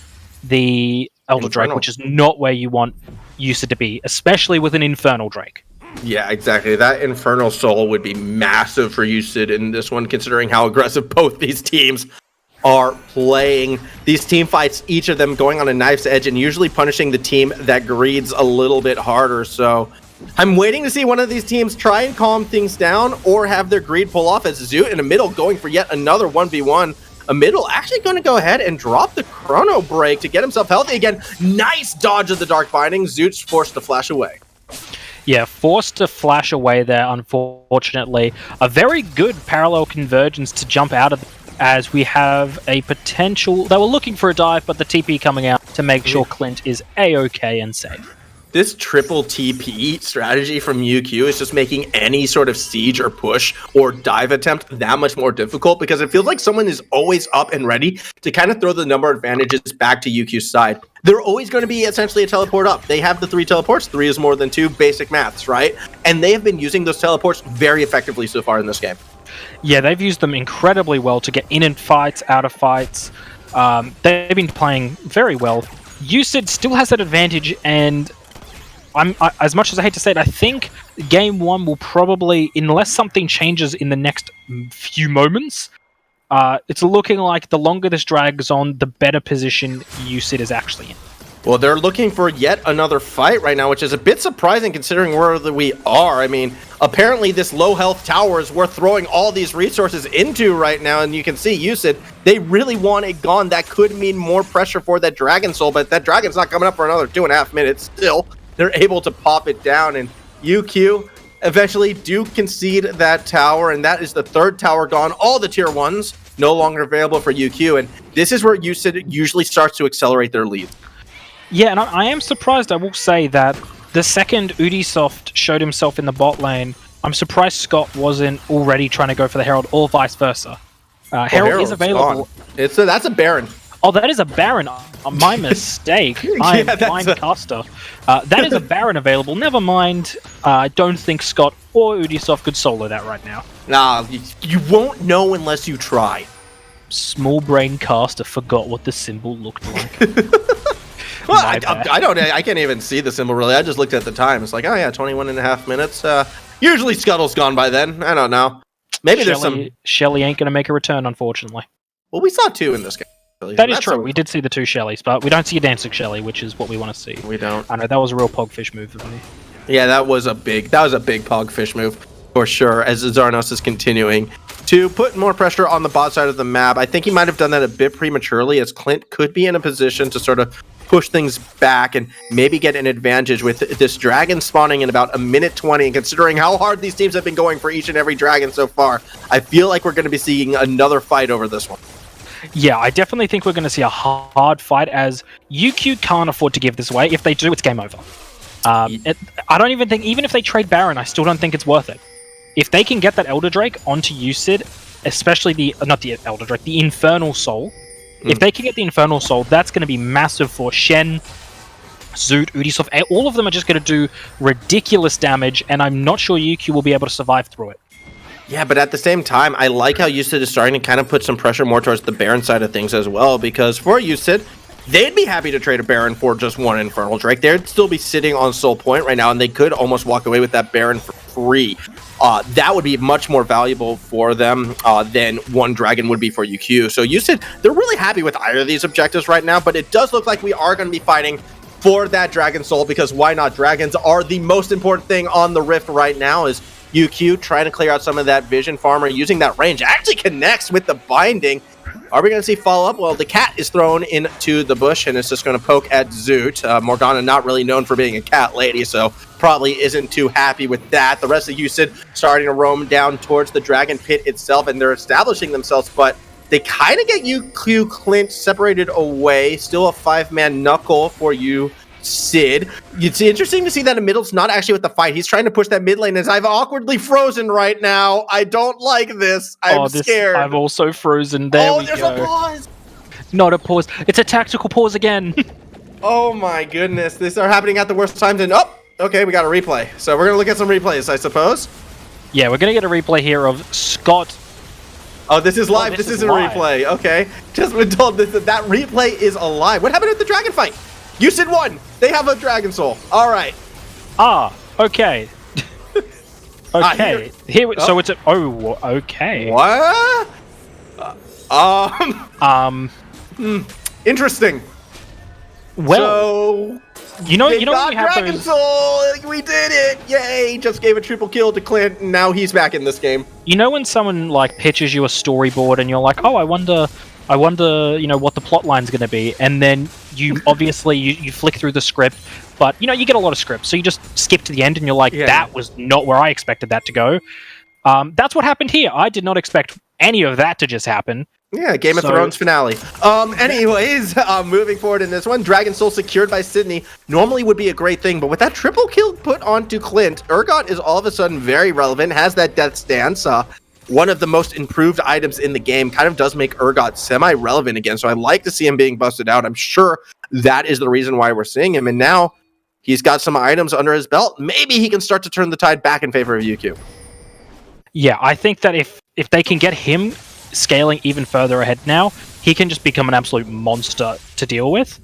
the Elder Drake, which is not where you want USYD to be, especially with an Infernal Drake. Yeah, exactly. That Infernal Soul would be massive for USYD in this one, considering how aggressive both these teams are playing. These team fights, each of them going on a knife's edge and usually punishing the team that greeds a little bit harder. So I'm waiting to see one of these teams try and calm things down or have their greed pull off, as Zoot in the middle going for yet another 1v1. A middle actually going to go ahead and drop the chrono break to get himself healthy again. Nice dodge of the Dark Binding. Zoot's forced to flash away. Yeah, forced to flash away there, unfortunately. A very good parallel convergence to jump out of, as we have a potential... They were looking for a dive, but the TP coming out to make sure Clint is A-OK and safe. This triple TP strategy from UQ is just making any sort of siege or push or dive attempt that much more difficult, because it feels like someone is always up and ready to kind of throw the number advantages back to UQ's side. They're always going to be essentially a teleport up. They have the 3 teleports. 3 is more than 2, basic maths, right? And they have been using those teleports very effectively so far in this game. Yeah, they've used them incredibly well to get in fights, out of fights. They've been playing very well. USYD still has that advantage, and as much as I hate to say it, I think game 1 will probably, unless something changes in the next few moments, it's looking like the longer this drags on, the better position USYD is actually in. Well, they're looking for yet another fight right now, which is a bit surprising considering where we are. I mean, apparently this low health tower is worth throwing all these resources into right now, and you can see USYD, they really want it gone. That could mean more pressure for that Dragon Soul, but that Dragon's not coming up for another 2.5 minutes still. they're able to pop it down, and UQ eventually do concede that tower, and that is the third tower gone. All the tier 1s no longer available for UQ, and this is where USYD usually starts to accelerate their lead. Yeah, and I am surprised, I will say, that the second Ubisoft showed himself in the bot lane, I'm surprised Scott wasn't already trying to go for the Herald, or vice versa. Herald is available. That's a Baron. Oh, that is a Baron. My mistake. I'm blind caster. That is a Baron available. Never mind. I don't think Scott or Ubisoft could solo that right now. Nah, you won't know unless you try. Small brain caster forgot what the symbol looked like. Well, I can't even see the symbol really. I just looked at the time. It's like, oh yeah, 21 and a half minutes. Usually Scuttle's gone by then. I don't know. Maybe there's some... Shelly ain't going to make a return, unfortunately. Well, we saw 2 in this game. That is true. We did see the 2 Shellys, but we don't see a dancing Shelly, which is what we want to see. We don't. I know, that was a real pogfish move of me. Yeah, that was a big pogfish move for sure, as Zarnos is continuing to put more pressure on the bot side of the map. I think he might have done that a bit prematurely, as Clint could be in a position to sort of push things back and maybe get an advantage with this dragon spawning in about a minute 20. And considering how hard these teams have been going for each and every dragon so far, I feel like we're going to be seeing another fight over this one. Yeah, I definitely think we're going to see a hard fight, as UQ can't afford to give this away. If they do, it's game over. I don't even think, even if they trade Baron, I still don't think it's worth it. If they can get that Elder Drake onto USYD, especially not the Elder Drake, the Infernal Soul, if they can get the Infernal Soul, that's going to be massive for Shen, Zoot, Ubisoft. All of them are just going to do ridiculous damage, and I'm not sure UQ will be able to survive through it. Yeah, but at the same time, I like how USYD is starting to kind of put some pressure more towards the Baron side of things as well, because for USYD, they'd be happy to trade a Baron for just one Infernal Drake. They'd still be sitting on Soul Point right now, and they could almost walk away with that Baron for free. That would be much more valuable for them than one Dragon would be for UQ. So USYD, they're really happy with either of these objectives right now, but it does look like we are going to be fighting for that Dragon Soul, because why not? Dragons are the most important thing on the Rift right now, is UQ trying to clear out some of that vision farmer, using that range. Actually connects with the binding. Are we going to see follow-up? Well, the cat is thrown into the bush, and it's just going to poke at Zoot. Morgana not really known for being a cat lady, so probably isn't too happy with that. The rest of USYD starting to roam down towards the Dragon Pit itself, and they're establishing themselves, but they kind of get UQ Clint separated away. Still a 5-man knuckle for USYD. It's interesting to see that in middle's not actually with the fight. He's trying to push that mid lane, as I've awkwardly frozen right now. I don't like this. I'm scared. I've also frozen. There we go. Oh, there's a pause. Not a pause. It's a tactical pause again. Oh my goodness. These are happening at the worst times. And okay, we got a replay. So we're going to look at some replays, I suppose. Yeah, we're going to get a replay here of Scott. Oh, this is live. This isn't a replay. Okay. Just been told that replay is alive. What happened at the dragon fight? USYD won. They have a Dragon Soul. All right. Okay. Okay. So it's a... Oh, okay. What? Interesting. Well, so, you know when we have Dragon Soul. We did it. Yay. Just gave a triple kill to Clint, and now he's back in this game. You know when someone like pitches you a storyboard and you're like, oh, I wonder, what the plot line's going to be, and then you obviously you flick through the script, but you get a lot of scripts, so you just skip to the end and you're like, that was not where I expected that to go. That's what happened here. I did not expect any of that to just happen. Yeah, Game of Thrones finale. Anyways, moving forward in this one, Dragon Soul secured by Sydney normally would be a great thing, but with that triple kill put onto Clint, Urgot is all of a sudden very relevant, has that death stance. One of the most improved items in the game, kind of does make Urgot semi-relevant again, so I like to see him being busted out. I'm sure that is the reason why we're seeing him, and now he's got some items under his belt. Maybe he can start to turn the tide back in favor of UQ. Yeah, I think that if they can get him scaling even further ahead now, he can just become an absolute monster to deal with,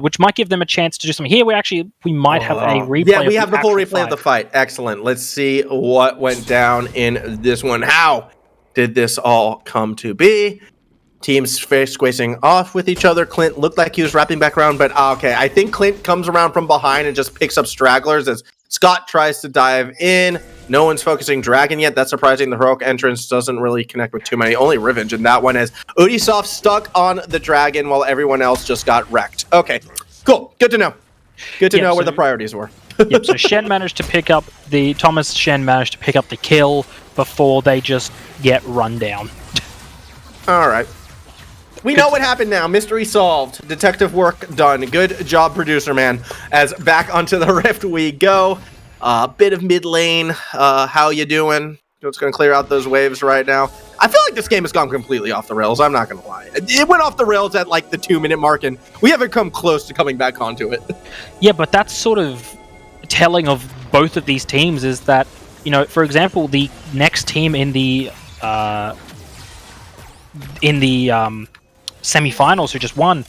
which might give them a chance to do something. Here we might have a replay. Yeah, we have the full replay of the fight. Excellent. Let's see what went down in this one. How did this all come to be? Teams squeezing off with each other. Clint looked like he was wrapping back around, but okay. I think Clint comes around from behind and just picks up stragglers as Scott tries to dive in. No one's focusing Dragon yet. That's surprising. The heroic entrance doesn't really connect with too many. Only Revenge in that one, as Ubisoft stuck on the Dragon while everyone else just got wrecked. Okay, cool. Good to know. Good to know where the priorities were. Yep, so Thomas Shen managed to pick up the kill before they just get run down. All right. We know what happened now. Mystery solved. Detective work done. Good job, producer man. As back onto the Rift we go. Bit of mid lane. How you doing? Just going to clear out those waves right now. I feel like this game has gone completely off the rails. I'm not going to lie. It went off the rails at like the 2-minute mark, and we haven't come close to coming back onto it. Yeah, but that's sort of telling of both of these teams is that, for example, the next team in the semi-finals who just won,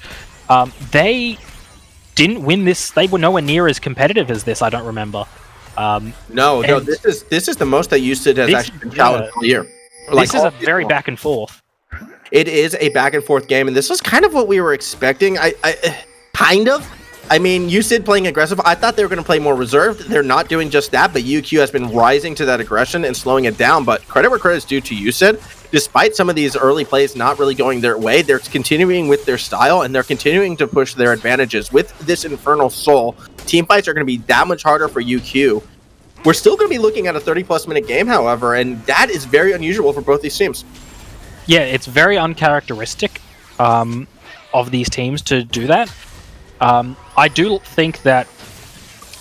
they didn't win this. They were nowhere near as competitive as this. I don't remember. No. This is the most that USYD has actually been challenged all year. This is a very back and forth. It is a back and forth game, and this was kind of what we were expecting. Kind of. I mean, USYD playing aggressive. I thought they were going to play more reserved. They're not doing just that, but UQ has been rising to that aggression and slowing it down. But credit where credit is due to USYD. Despite some of these early plays not really going their way, they're continuing with their style, and they're continuing to push their advantages. With this Infernal Soul, team fights are going to be that much harder for UQ. We're still going to be looking at a 30-plus minute game, however, and that is very unusual for both these teams. Yeah, it's very uncharacteristic of these teams to do that. I do think that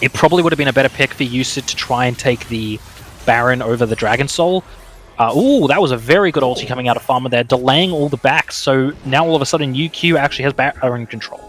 it probably would have been a better pick for USYD to try and take the Baron over the Dragon Soul. That was a very good ulti coming out of Farmer there, delaying all the backs, so now all of a sudden UQ actually has Baron control.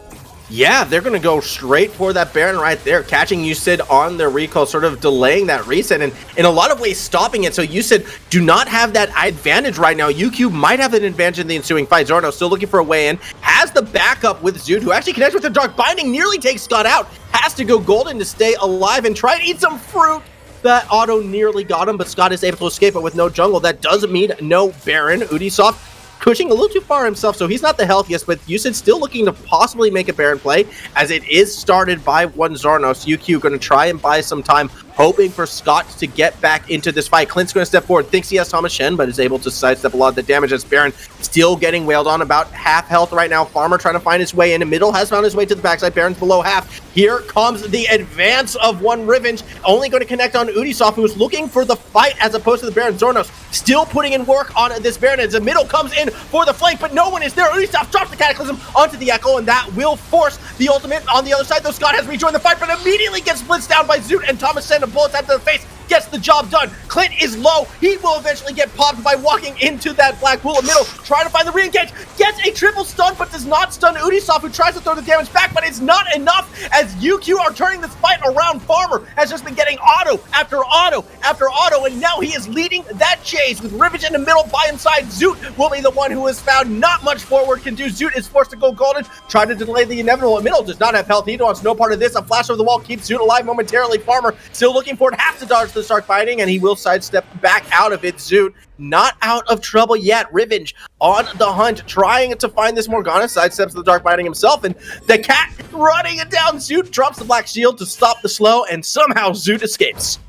Yeah, they're going to go straight for that Baron right there, catching USYD on their recall, sort of delaying that reset, and in a lot of ways stopping it, so USYD do not have that advantage right now. UQ might have an advantage in the ensuing fight. Zorno still looking for a way in, has the backup with Zoot, who actually connects with the Dark Binding, nearly takes Scott out, has to go golden to stay alive and try and eat some fruit. That auto nearly got him, but Scott is able to escape it with no jungle. That doesn't mean no Baron. Udisoft pushing a little too far himself, so he's not the healthiest, but USYD still looking to possibly make a Baron play, as it is started by one Zarnos. UQ going to try and buy some time, hoping for Scott to get back into this fight. Clint's going to step forward, thinks he has Thomas Shen, but is able to sidestep a lot of the damage as Baron still getting wailed on, about half health right now. Farmer trying to find his way in the middle, has found his way to the backside. Baron's below half. Here comes the advance of one Revenge, only going to connect on Udisoft, who is looking for the fight as opposed to the Baron. Zornos still putting in work on this Baron as the middle comes in for the flank, but no one is there. Udisoft drops the Cataclysm onto the Echo, and that will force the ultimate on the other side, though Scott has rejoined the fight, but immediately gets blitzed down by Zoot, and Thomas sends a bullet out to the face, gets the job done. Clint is low. He will eventually get popped by walking into that black pool of middle, trying to find the re-engage, gets a triple stun, but does not stun Udisoft, who tries to throw the damage back, but it's not enough, as UQ are turning this fight around. Farmer has just been getting auto after auto after auto, and now he is leading that chase with Rivage in the middle by his side. Zoot will be the one who has found not much forward can do. Zoot is forced to go golden, trying to delay the inevitable. Middle does not have health. He wants no part of this. A flash over the wall keeps Zoot alive momentarily. Farmer still looking for it, has to dodge the Stark Fighting, and he will sidestep back out of it. Zoot not out of trouble yet. Revenge on the hunt, trying to find this Morgana, sidesteps the Dark Binding himself, and the cat running it down. Zoot drops the Black Shield to stop the slow, and somehow Zoot escapes.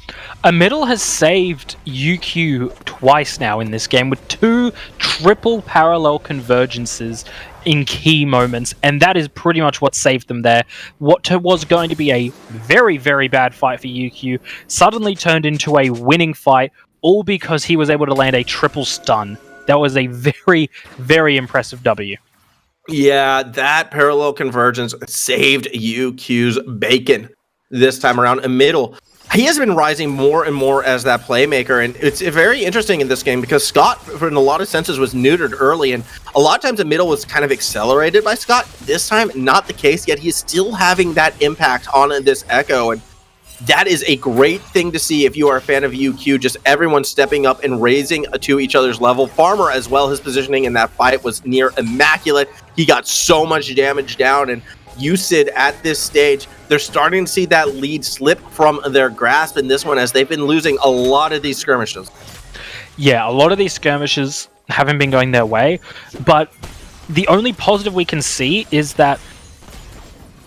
A middle has saved UQ twice now in this game with 2 triple parallel convergences in key moments, and that is pretty much what saved them there. What was going to be a very, very bad fight for UQ suddenly turned into a winning fight, all because he was able to land a triple stun. That was a very, very impressive W. Yeah, that parallel convergence saved UQ's bacon this time around. A middle, he has been rising more and more as that playmaker, and it's very interesting in this game because Scott, in a lot of senses, was neutered early, and a lot of times the middle was kind of accelerated by Scott. This time, not the case, yet he's still having that impact on this Echo, and that is a great thing to see if you are a fan of UQ, just everyone stepping up and raising to each other's level. Farmer as well, his positioning in that fight was near immaculate. He got so much damage down, and USYD at this stage, they're starting to see that lead slip from their grasp in this one, as they've been losing a lot of these skirmishes. Yeah, a lot of these skirmishes haven't been going their way, but the only positive we can see is that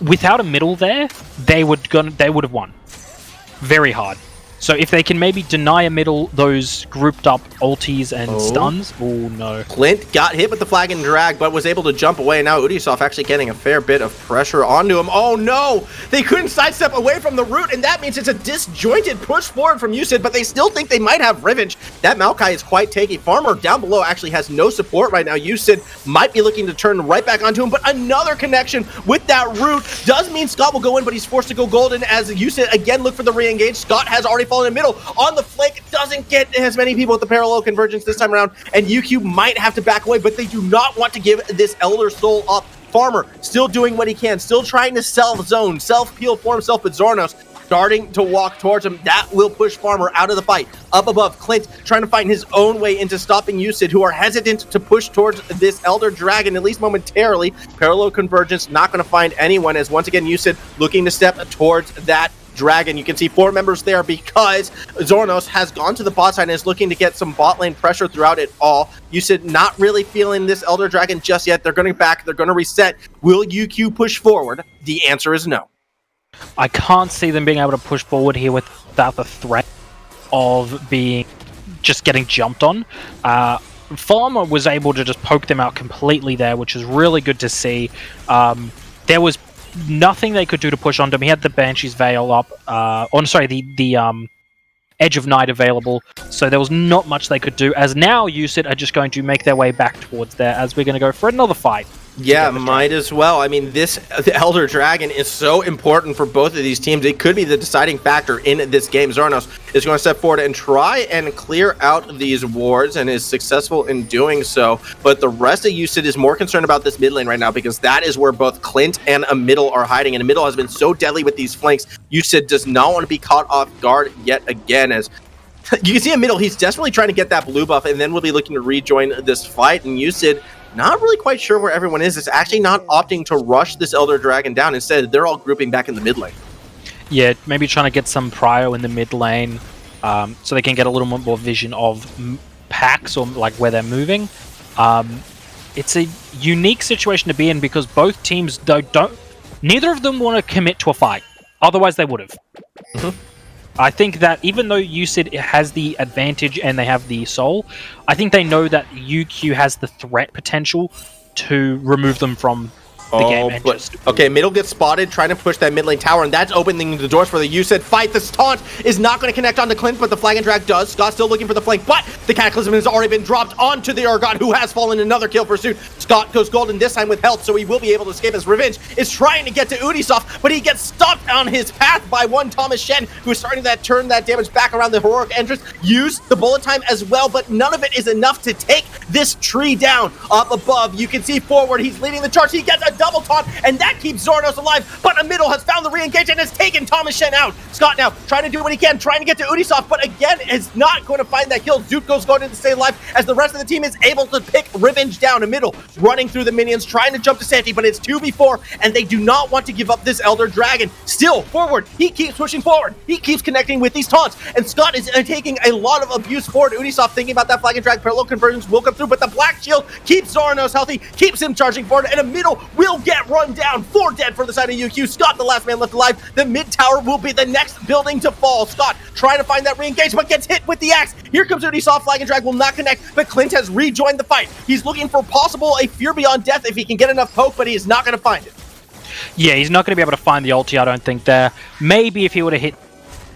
without a middle there, they would have won very hard. So if they can maybe deny a middle those grouped up ultis and stuns, oh no. Clint got hit with the flag and drag, but was able to jump away. Now Udisoft actually getting a fair bit of pressure onto him. Oh no! They couldn't sidestep away from the root, and that means it's a disjointed push forward from USYD, but they still think they might have Revenge. That Maokai is quite tanky. Farmer down below actually has no support right now. USYD might be looking to turn right back onto him, but another connection with that root does mean Scott will go in, but he's forced to go golden as USYD again look for the re-engage. Scott has already fallen in the middle. On the flank, doesn't get as many people with the parallel convergence this time around, and UQ might have to back away, but they do not want to give this Elder Soul up. Farmer still doing what he can, still trying to self-zone, self-peel for himself, but Zornos starting to walk towards him. That will push Farmer out of the fight. Up above, Clint trying to find his own way into stopping USYD, who are hesitant to push towards this Elder Dragon, at least momentarily. Parallel convergence not going to find anyone, as once again USYD looking to step towards that Dragon. You can see 4 members there because Zornos has gone to the bot side and is looking to get some bot lane pressure throughout it all. USYD not really feeling this Elder Dragon just yet. They're going to back, they're going to reset. Will UQ push forward? The answer is no. I can't see them being able to push forward here without the threat of just getting jumped on. Farmer was able to just poke them out completely there, which is really good to see. There was nothing they could do to push onto him. He had the Banshee's Veil up, the Edge of Night available, so there was not much they could do, as now USYD are just going to make their way back towards there, as we're going to go for another fight. Yeah, might as well. I mean, the Elder Dragon is so important for both of these teams. It could be the deciding factor in this game. Zornos is going to step forward and try and clear out these wards, and is successful in doing so. But the rest of USYD is more concerned about this mid lane right now, because that is where both Clint and a middle are hiding. And a middle has been so deadly with these flanks. USYD does not want to be caught off guard yet again, as you can see in middle, he's desperately trying to get that blue buff, and then we'll be looking to rejoin this fight. And USYD not really quite sure where everyone is. It's actually not opting to rush this Elder Dragon down. Instead, they're all grouping back in the mid lane. Yeah, maybe trying to get some prio in the mid lane, so they can get a little more vision of packs or like where they're moving. It's a unique situation to be in, because both teams neither of them want to commit to a fight. Otherwise, they would have. Mm-hmm. I think that even though USYD has the advantage and they have the soul, I think they know that UQ has the threat potential to remove them from the game. And okay, middle gets spotted, trying to push that mid lane tower, and that's opening the doors for the USYD fight. This taunt is not going to connect onto Clint, but the flag and drag does. Scott still looking for the flank, but the Cataclysm has already been dropped onto the Urgot, who has fallen. Another kill pursuit. Scott goes golden, this time with health, so he will be able to escape. As Revenge is trying to get to Udisoft, but he gets stopped on his path by one Thomas Shen, who is starting to turn that damage back around the heroic entrance. Use the bullet time as well, but none of it is enough to take this tree down. Up above, you can see forward, he's leading the charge. He gets a double taunt, and that keeps Zornos alive, but a middle has found the re-engage and has taken Thomas Shen out. Scott now trying to do what he can, trying to get to Udisoft, but again is not going to find that kill. Zoot goes going to stay alive, as the rest of the team is able to pick Revenge down. A middle running through the minions, trying to jump to Santi, but it's 2v4, and they do not want to give up this Elder Dragon. Still forward, he keeps pushing forward, he keeps connecting with these taunts, and Scott is taking a lot of abuse forward. Udisoft thinking about that flag and drag, parallel conversions will come through, but the black shield keeps Zornos healthy, keeps him charging forward, and a middle will get run down. 4 dead for the side of UQ. Scott, the last man left alive. The mid tower will be the next building to fall. Scott trying to find that re-engage, but gets hit with the axe. Here comes Udisoft. Flag and drag will not connect, but Clint has rejoined the fight. He's looking for possible a Fear Beyond Death if he can get enough poke, but he is not going to find it. Yeah, he's not going to be able to find the ulti, I don't think, there. Maybe if he would have hit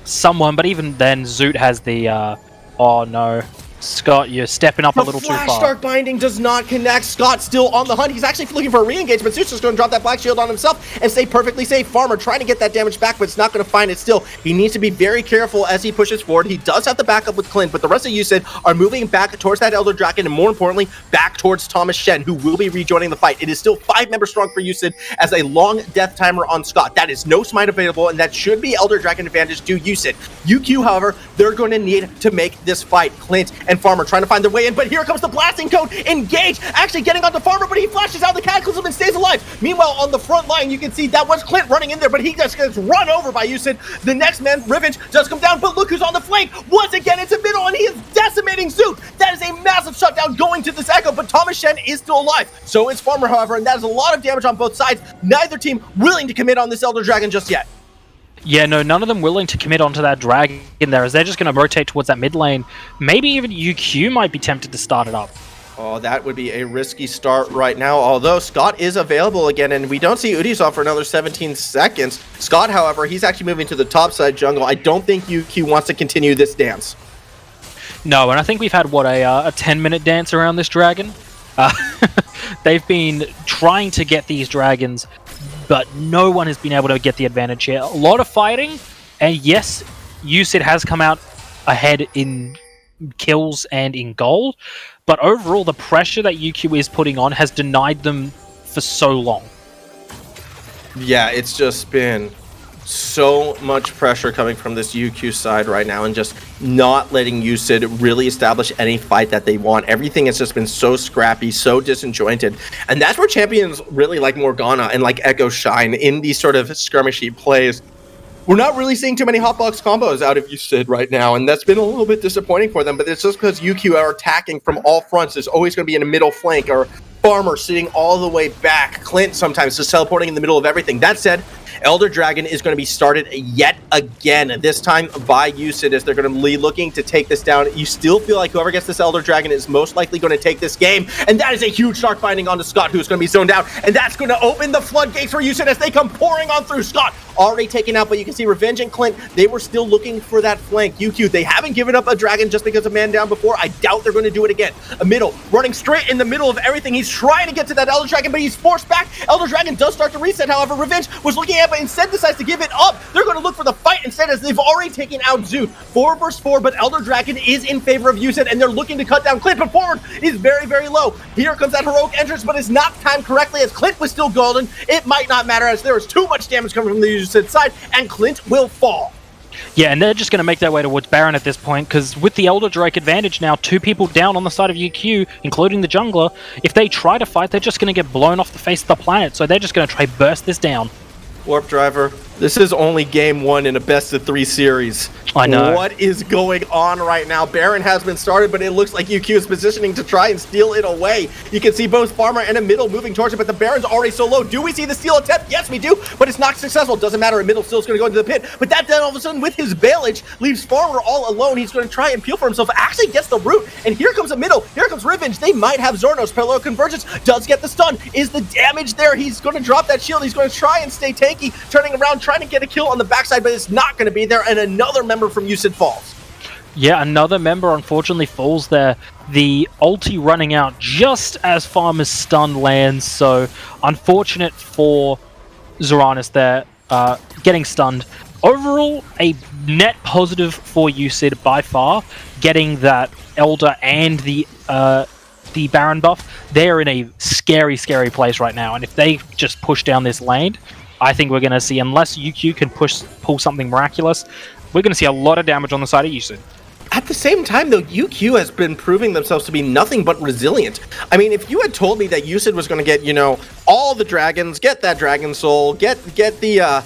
someone, but even then, Zoot has the... oh no. Scott, you're stepping up a little too far. Flash Dark Binding does not connect. Scott still on the hunt. He's actually looking for a re-engage, but Zeus is going to drop that black shield on himself and stay perfectly safe. Farmer trying to get that damage back, but it's not going to find it still. He needs to be very careful as he pushes forward. He does have the backup with Clint, but the rest of USYD are moving back towards that Elder Dragon, and more importantly, back towards Thomas Shen, who will be rejoining the fight. It is still 5 members strong for USYD as a long death timer on Scott. That is no smite available, and that should be Elder Dragon advantage to USYD. UQ, however, they're going to need to make this fight. Clint and Farmer trying to find their way in, but here comes the blasting cone. Engage, actually getting onto Farmer, but he flashes out the Cataclysm and stays alive. Meanwhile, on the front line, you can see that was Clint running in there, but he just gets run over by USYD. The next man, Revenge, does come down, but look who's on the flank. Once again, it's a middle, and he is decimating Zoot. That is a massive shutdown going to this Echo, but Thomas Shen is still alive. So is Farmer, however, and that is a lot of damage on both sides. Neither team willing to commit on this Elder Dragon just yet. Yeah, no, none of them willing to commit onto that dragon there, as they're just going to rotate towards that mid lane. Maybe even UQ might be tempted to start it up. Oh, that would be a risky start right now, although Scott is available again, and we don't see Udisov for another 17 seconds. Scott, however, he's actually moving to the top side jungle. I don't think UQ wants to continue this dance. No, and I think we've had, what, a 10-minute dance around this dragon? They've been trying to get these dragons, but no one has been able to get the advantage here. A lot of fighting, and yes, USYD has come out ahead in kills and in gold, but overall the pressure that UQ is putting on has denied them for so long. Yeah, it's just been so much pressure coming from this UQ side right now, and just not letting USYD really establish any fight that they want. Everything has just been so scrappy, so disjointed, and that's where champions really like Morgana and like Echo shine in these sort of skirmishy plays. We're not really seeing too many hotbox combos out of USYD right now, and that's been a little bit disappointing for them, but it's just because UQ are attacking from all fronts. There's always going to be in a middle flank, or Farmer sitting all the way back. Clint sometimes just teleporting in the middle of everything. That said, Elder Dragon is going to be started yet again, this time by USYD, as they're going to be looking to take this down. You still feel like whoever gets this Elder Dragon is most likely going to take this game, and that is a huge shark binding onto Scott, who's going to be zoned out, and that's going to open the floodgates for USYD as they come pouring on through. Scott already taken out, but you can see Revenge and Clint, they were still looking for that flank. UQ, they haven't given up a dragon just because of man down before. I doubt they're going to do it again. A middle, running straight in the middle of everything. He's trying to get to that Elder Dragon, but he's forced back. Elder Dragon does start to reset, however. Revenge was looking at it, but instead decides to give it up. They're going to look for the fight instead, as they've already taken out Zoot. 4 versus 4, but Elder Dragon is in favor of USYD, and they're looking to cut down Clint, but forward is very, very low. Here comes that heroic entrance, but it's not timed correctly, as Clint was still golden. It might not matter, as there is too much damage coming from the USYD side, and Clint will fall. Yeah, and they're just going to make their way towards Baron at this point, because with the Elder Drake advantage now, 2 people down on the side of UQ, including the jungler, if they try to fight, they're just going to get blown off the face of the planet, so they're just going to try burst this down. Warp Driver, this is only game 1 in a best-of-3 series. I know. What is going on right now? Baron has been started, but it looks like UQ is positioning to try and steal it away. You can see both Farmer and a middle moving towards it, but the Baron's already so low. Do we see the steal attempt? Yes, we do, but it's not successful. Doesn't matter, a middle still is going to go into the pit, but that then all of a sudden, with his bailage, leaves Farmer all alone. He's going to try and peel for himself, actually gets the root, and here comes a middle. Here comes Revenge. They might have Zornos. Parallel Convergence does get the stun. Is the damage there? He's going to drop that shield. He's going to try and stay tanky, turning around, trying to get a kill on the backside, but it's not going to be there, and another member from USYD falls. Yeah, another member unfortunately falls there. The ulti running out just as Farmer's stun lands, so unfortunate for Zoranis there, getting stunned. Overall, a net positive for USYD by far, getting that Elder and the Baron buff. They're in a scary, scary place right now, and if they just push down this lane, I think we're going to see, unless UQ can pull something miraculous, we're going to see a lot of damage on the side of USYD. At the same time, though, UQ has been proving themselves to be nothing but resilient. I mean, if you had told me that USYD was going to get, you know, all the dragons, get that Dragon Soul, get the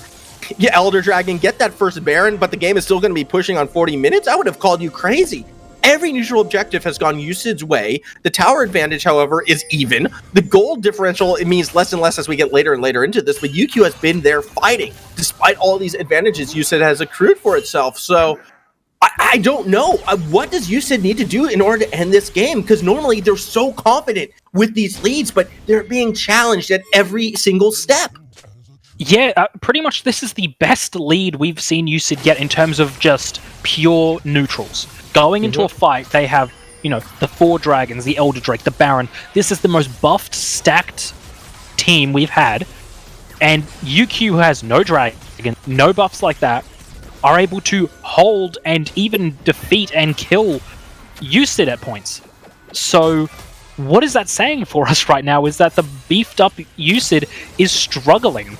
Elder Dragon, get that first Baron, but the game is still going to be pushing on 40 minutes, I would have called you crazy. Every neutral objective has gone USYD's way. The tower advantage, however, is even. The gold differential, it means less and less as we get later and later into this, but UQ has been there fighting. Despite all these advantages USYD has accrued for itself. So, I don't know. What does USYD need to do in order to end this game? Because normally they're so confident with these leads, but they're being challenged at every single step. Yeah, pretty much this is the best lead we've seen USYD get in terms of just pure neutrals. Going into a fight, they have, you know, the 4 dragons, the Elder Drake, the Baron. This is the most buffed, stacked team we've had. And UQ, who has no dragon, no buffs like that, are able to hold and even defeat and kill USYD at points. So what is that saying for us right now is that the beefed up USYD is struggling.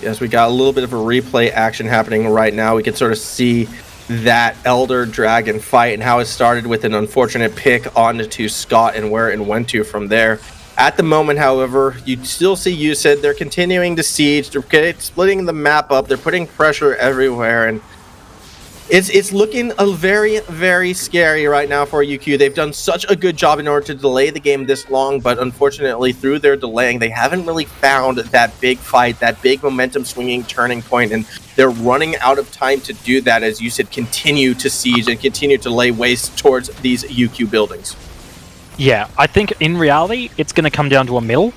Yes, we got a little bit of a replay action happening right now. We can sort of see that Elder Dragon fight and how it started with an unfortunate pick onto Scott and where it went to from there. At the moment, however, you still see USYD. They're continuing to siege. They're splitting the map up. They're putting pressure everywhere. And It's looking a very, very scary right now for UQ. They've done such a good job in order to delay the game this long, but unfortunately, through their delaying, they haven't really found that big fight, that big momentum swinging turning point, and they're running out of time to do that, as you said, continue to siege and continue to lay waste towards these UQ buildings. Yeah, I think in reality, it's going to come down to a middle.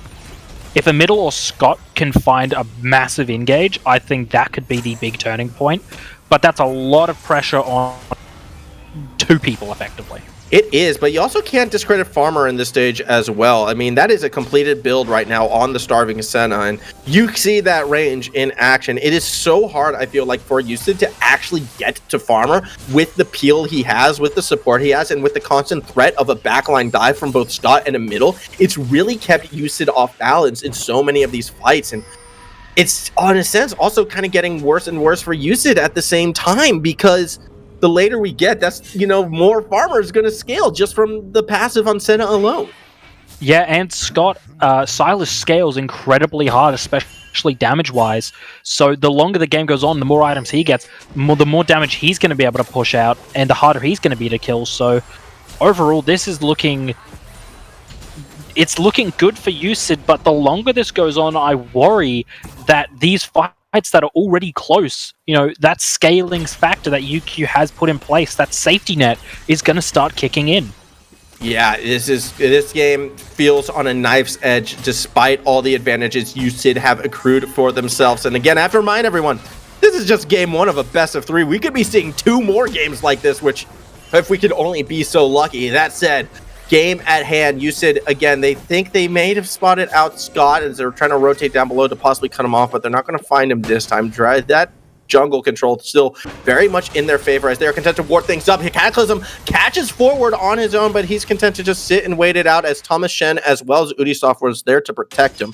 If a middle or Scott can find a massive engage, I think that could be the big turning point. But that's a lot of pressure on two people, effectively. It is, but you also can't discredit Farmer in this stage as well. I mean, that is a completed build right now on the Starving Senna, and you see that range in action. It is so hard, I feel like, for USYD to actually get to Farmer with the peel he has, with the support he has, and with the constant threat of a backline dive from both Scott and a middle. It's really kept USYD off balance in so many of these fights, and it's, in a sense, also kind of getting worse and worse for USYD at the same time, because the later we get, that's, more Farmer is going to scale just from the passive on Senna alone. Yeah, and Scott, Silas scales incredibly hard, especially damage-wise. So the longer the game goes on, the more items he gets, the more damage he's going to be able to push out, and the harder he's going to be to kill. So overall, this is looking... It's looking good for USYD, but the longer this goes on, I worry that these fights that are already close, that scaling factor that UQ has put in place, that safety net, is going to start kicking in. Yeah, this game feels on a knife's edge, despite all the advantages USYD have accrued for themselves. And again, I have to remind everyone, this is just game one of a best of three. We could be seeing 2 more games like this, which, if we could only be so lucky. That said, game at hand, USYD, again, they think they may have spotted out Scott as they're trying to rotate down below to possibly cut him off, but they're not going to find him this time. That jungle control still very much in their favor as they're content to ward things up. Cataclysm catches forward on his own, but he's content to just sit and wait it out as Thomas Shen as well as Udisoft was there to protect him.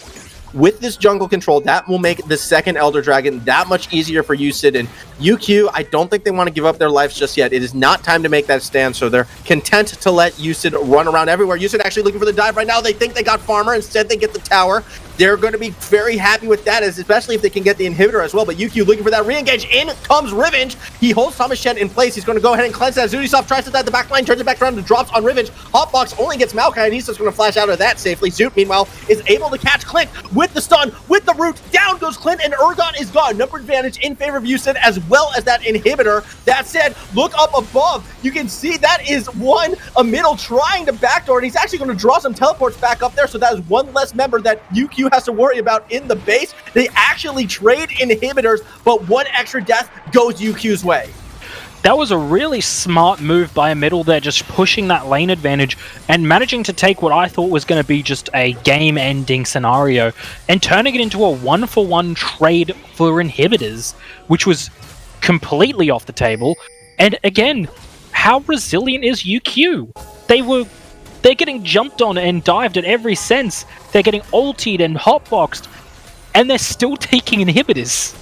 With this jungle control, that will make the second Elder Dragon that much easier for USYD, and UQ, I don't think they want to give up their lives just yet. It is not time to make that stand, so they're content to let USYD run around everywhere. USYD actually looking for the dive right now. They think they got Farmer. Instead, they get the tower. They're going to be very happy with that, especially if they can get the inhibitor as well. But UQ looking for that re-engage. In comes Revenge. He holds Thomas Shen in place. He's going to go ahead and cleanse that. Udisoft tries to dive the back line, turns it back around and drops on Revenge. Hotbox only gets Maokai, and he's just going to flash out of that safely. Zoot, meanwhile, is able to catch Clint with the stun, with the root. Down goes Clint, and Urgon is gone. Number advantage in favor of USYD, as well as that inhibitor. That said, look up above. You can see that is a middle trying to backdoor, and he's actually going to draw some teleports back up there, so that is one less member that UQ has to worry about in the base. They actually trade inhibitors, but one extra death goes UQ's way. That was a really smart move by a middle there, just pushing that lane advantage and managing to take what I thought was going to be just a game-ending scenario and turning it into a 1-for-1 trade for inhibitors, which was completely off the table. And again, how resilient is UQ? They're getting jumped on and dived at every sense. They're getting ultied and hotboxed, and they're still taking inhibitors.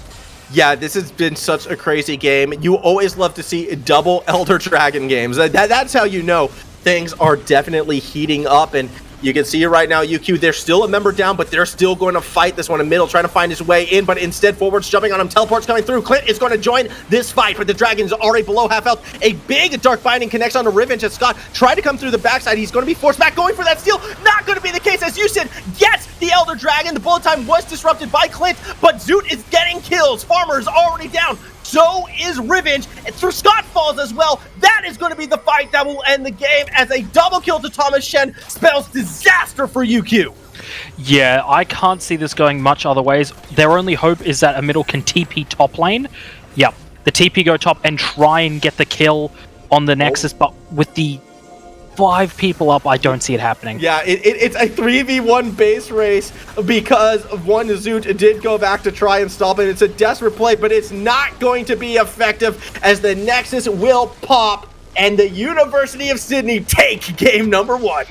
Yeah, this has been such a crazy game. You always love to see double Elder Dragon games. That's how you know things are definitely heating up, and you can see it right now, UQ, they're still a member down, but they're still going to fight this one in middle, trying to find his way in, but instead forwards jumping on him, teleports coming through. Clint is going to join this fight, but the Dragon's already below half health. A big Dark Binding connects onto Revenge as Scott tried to come through the backside. He's going to be forced back, going for that steal. Not going to be the case as USYD gets the Elder Dragon. The bullet time was disrupted by Clint, but Zoot is getting kills. Farmer's already down. So is Revenge, and through Scott falls as well. That is going to be the fight that will end the game, as a double kill to Thomas Shen spells disaster for UQ. Yeah, I can't see this going much other ways. Their only hope is that a middle can TP top lane. Yep, the TP go top and try and get the kill on the Nexus, but with the 5 people up, I don't see it happening. Yeah, it's a 3v1 base race because one Zoot did go back to try and stop it. It's a desperate play, but it's not going to be effective as the Nexus will pop and the University of Sydney take game number 1.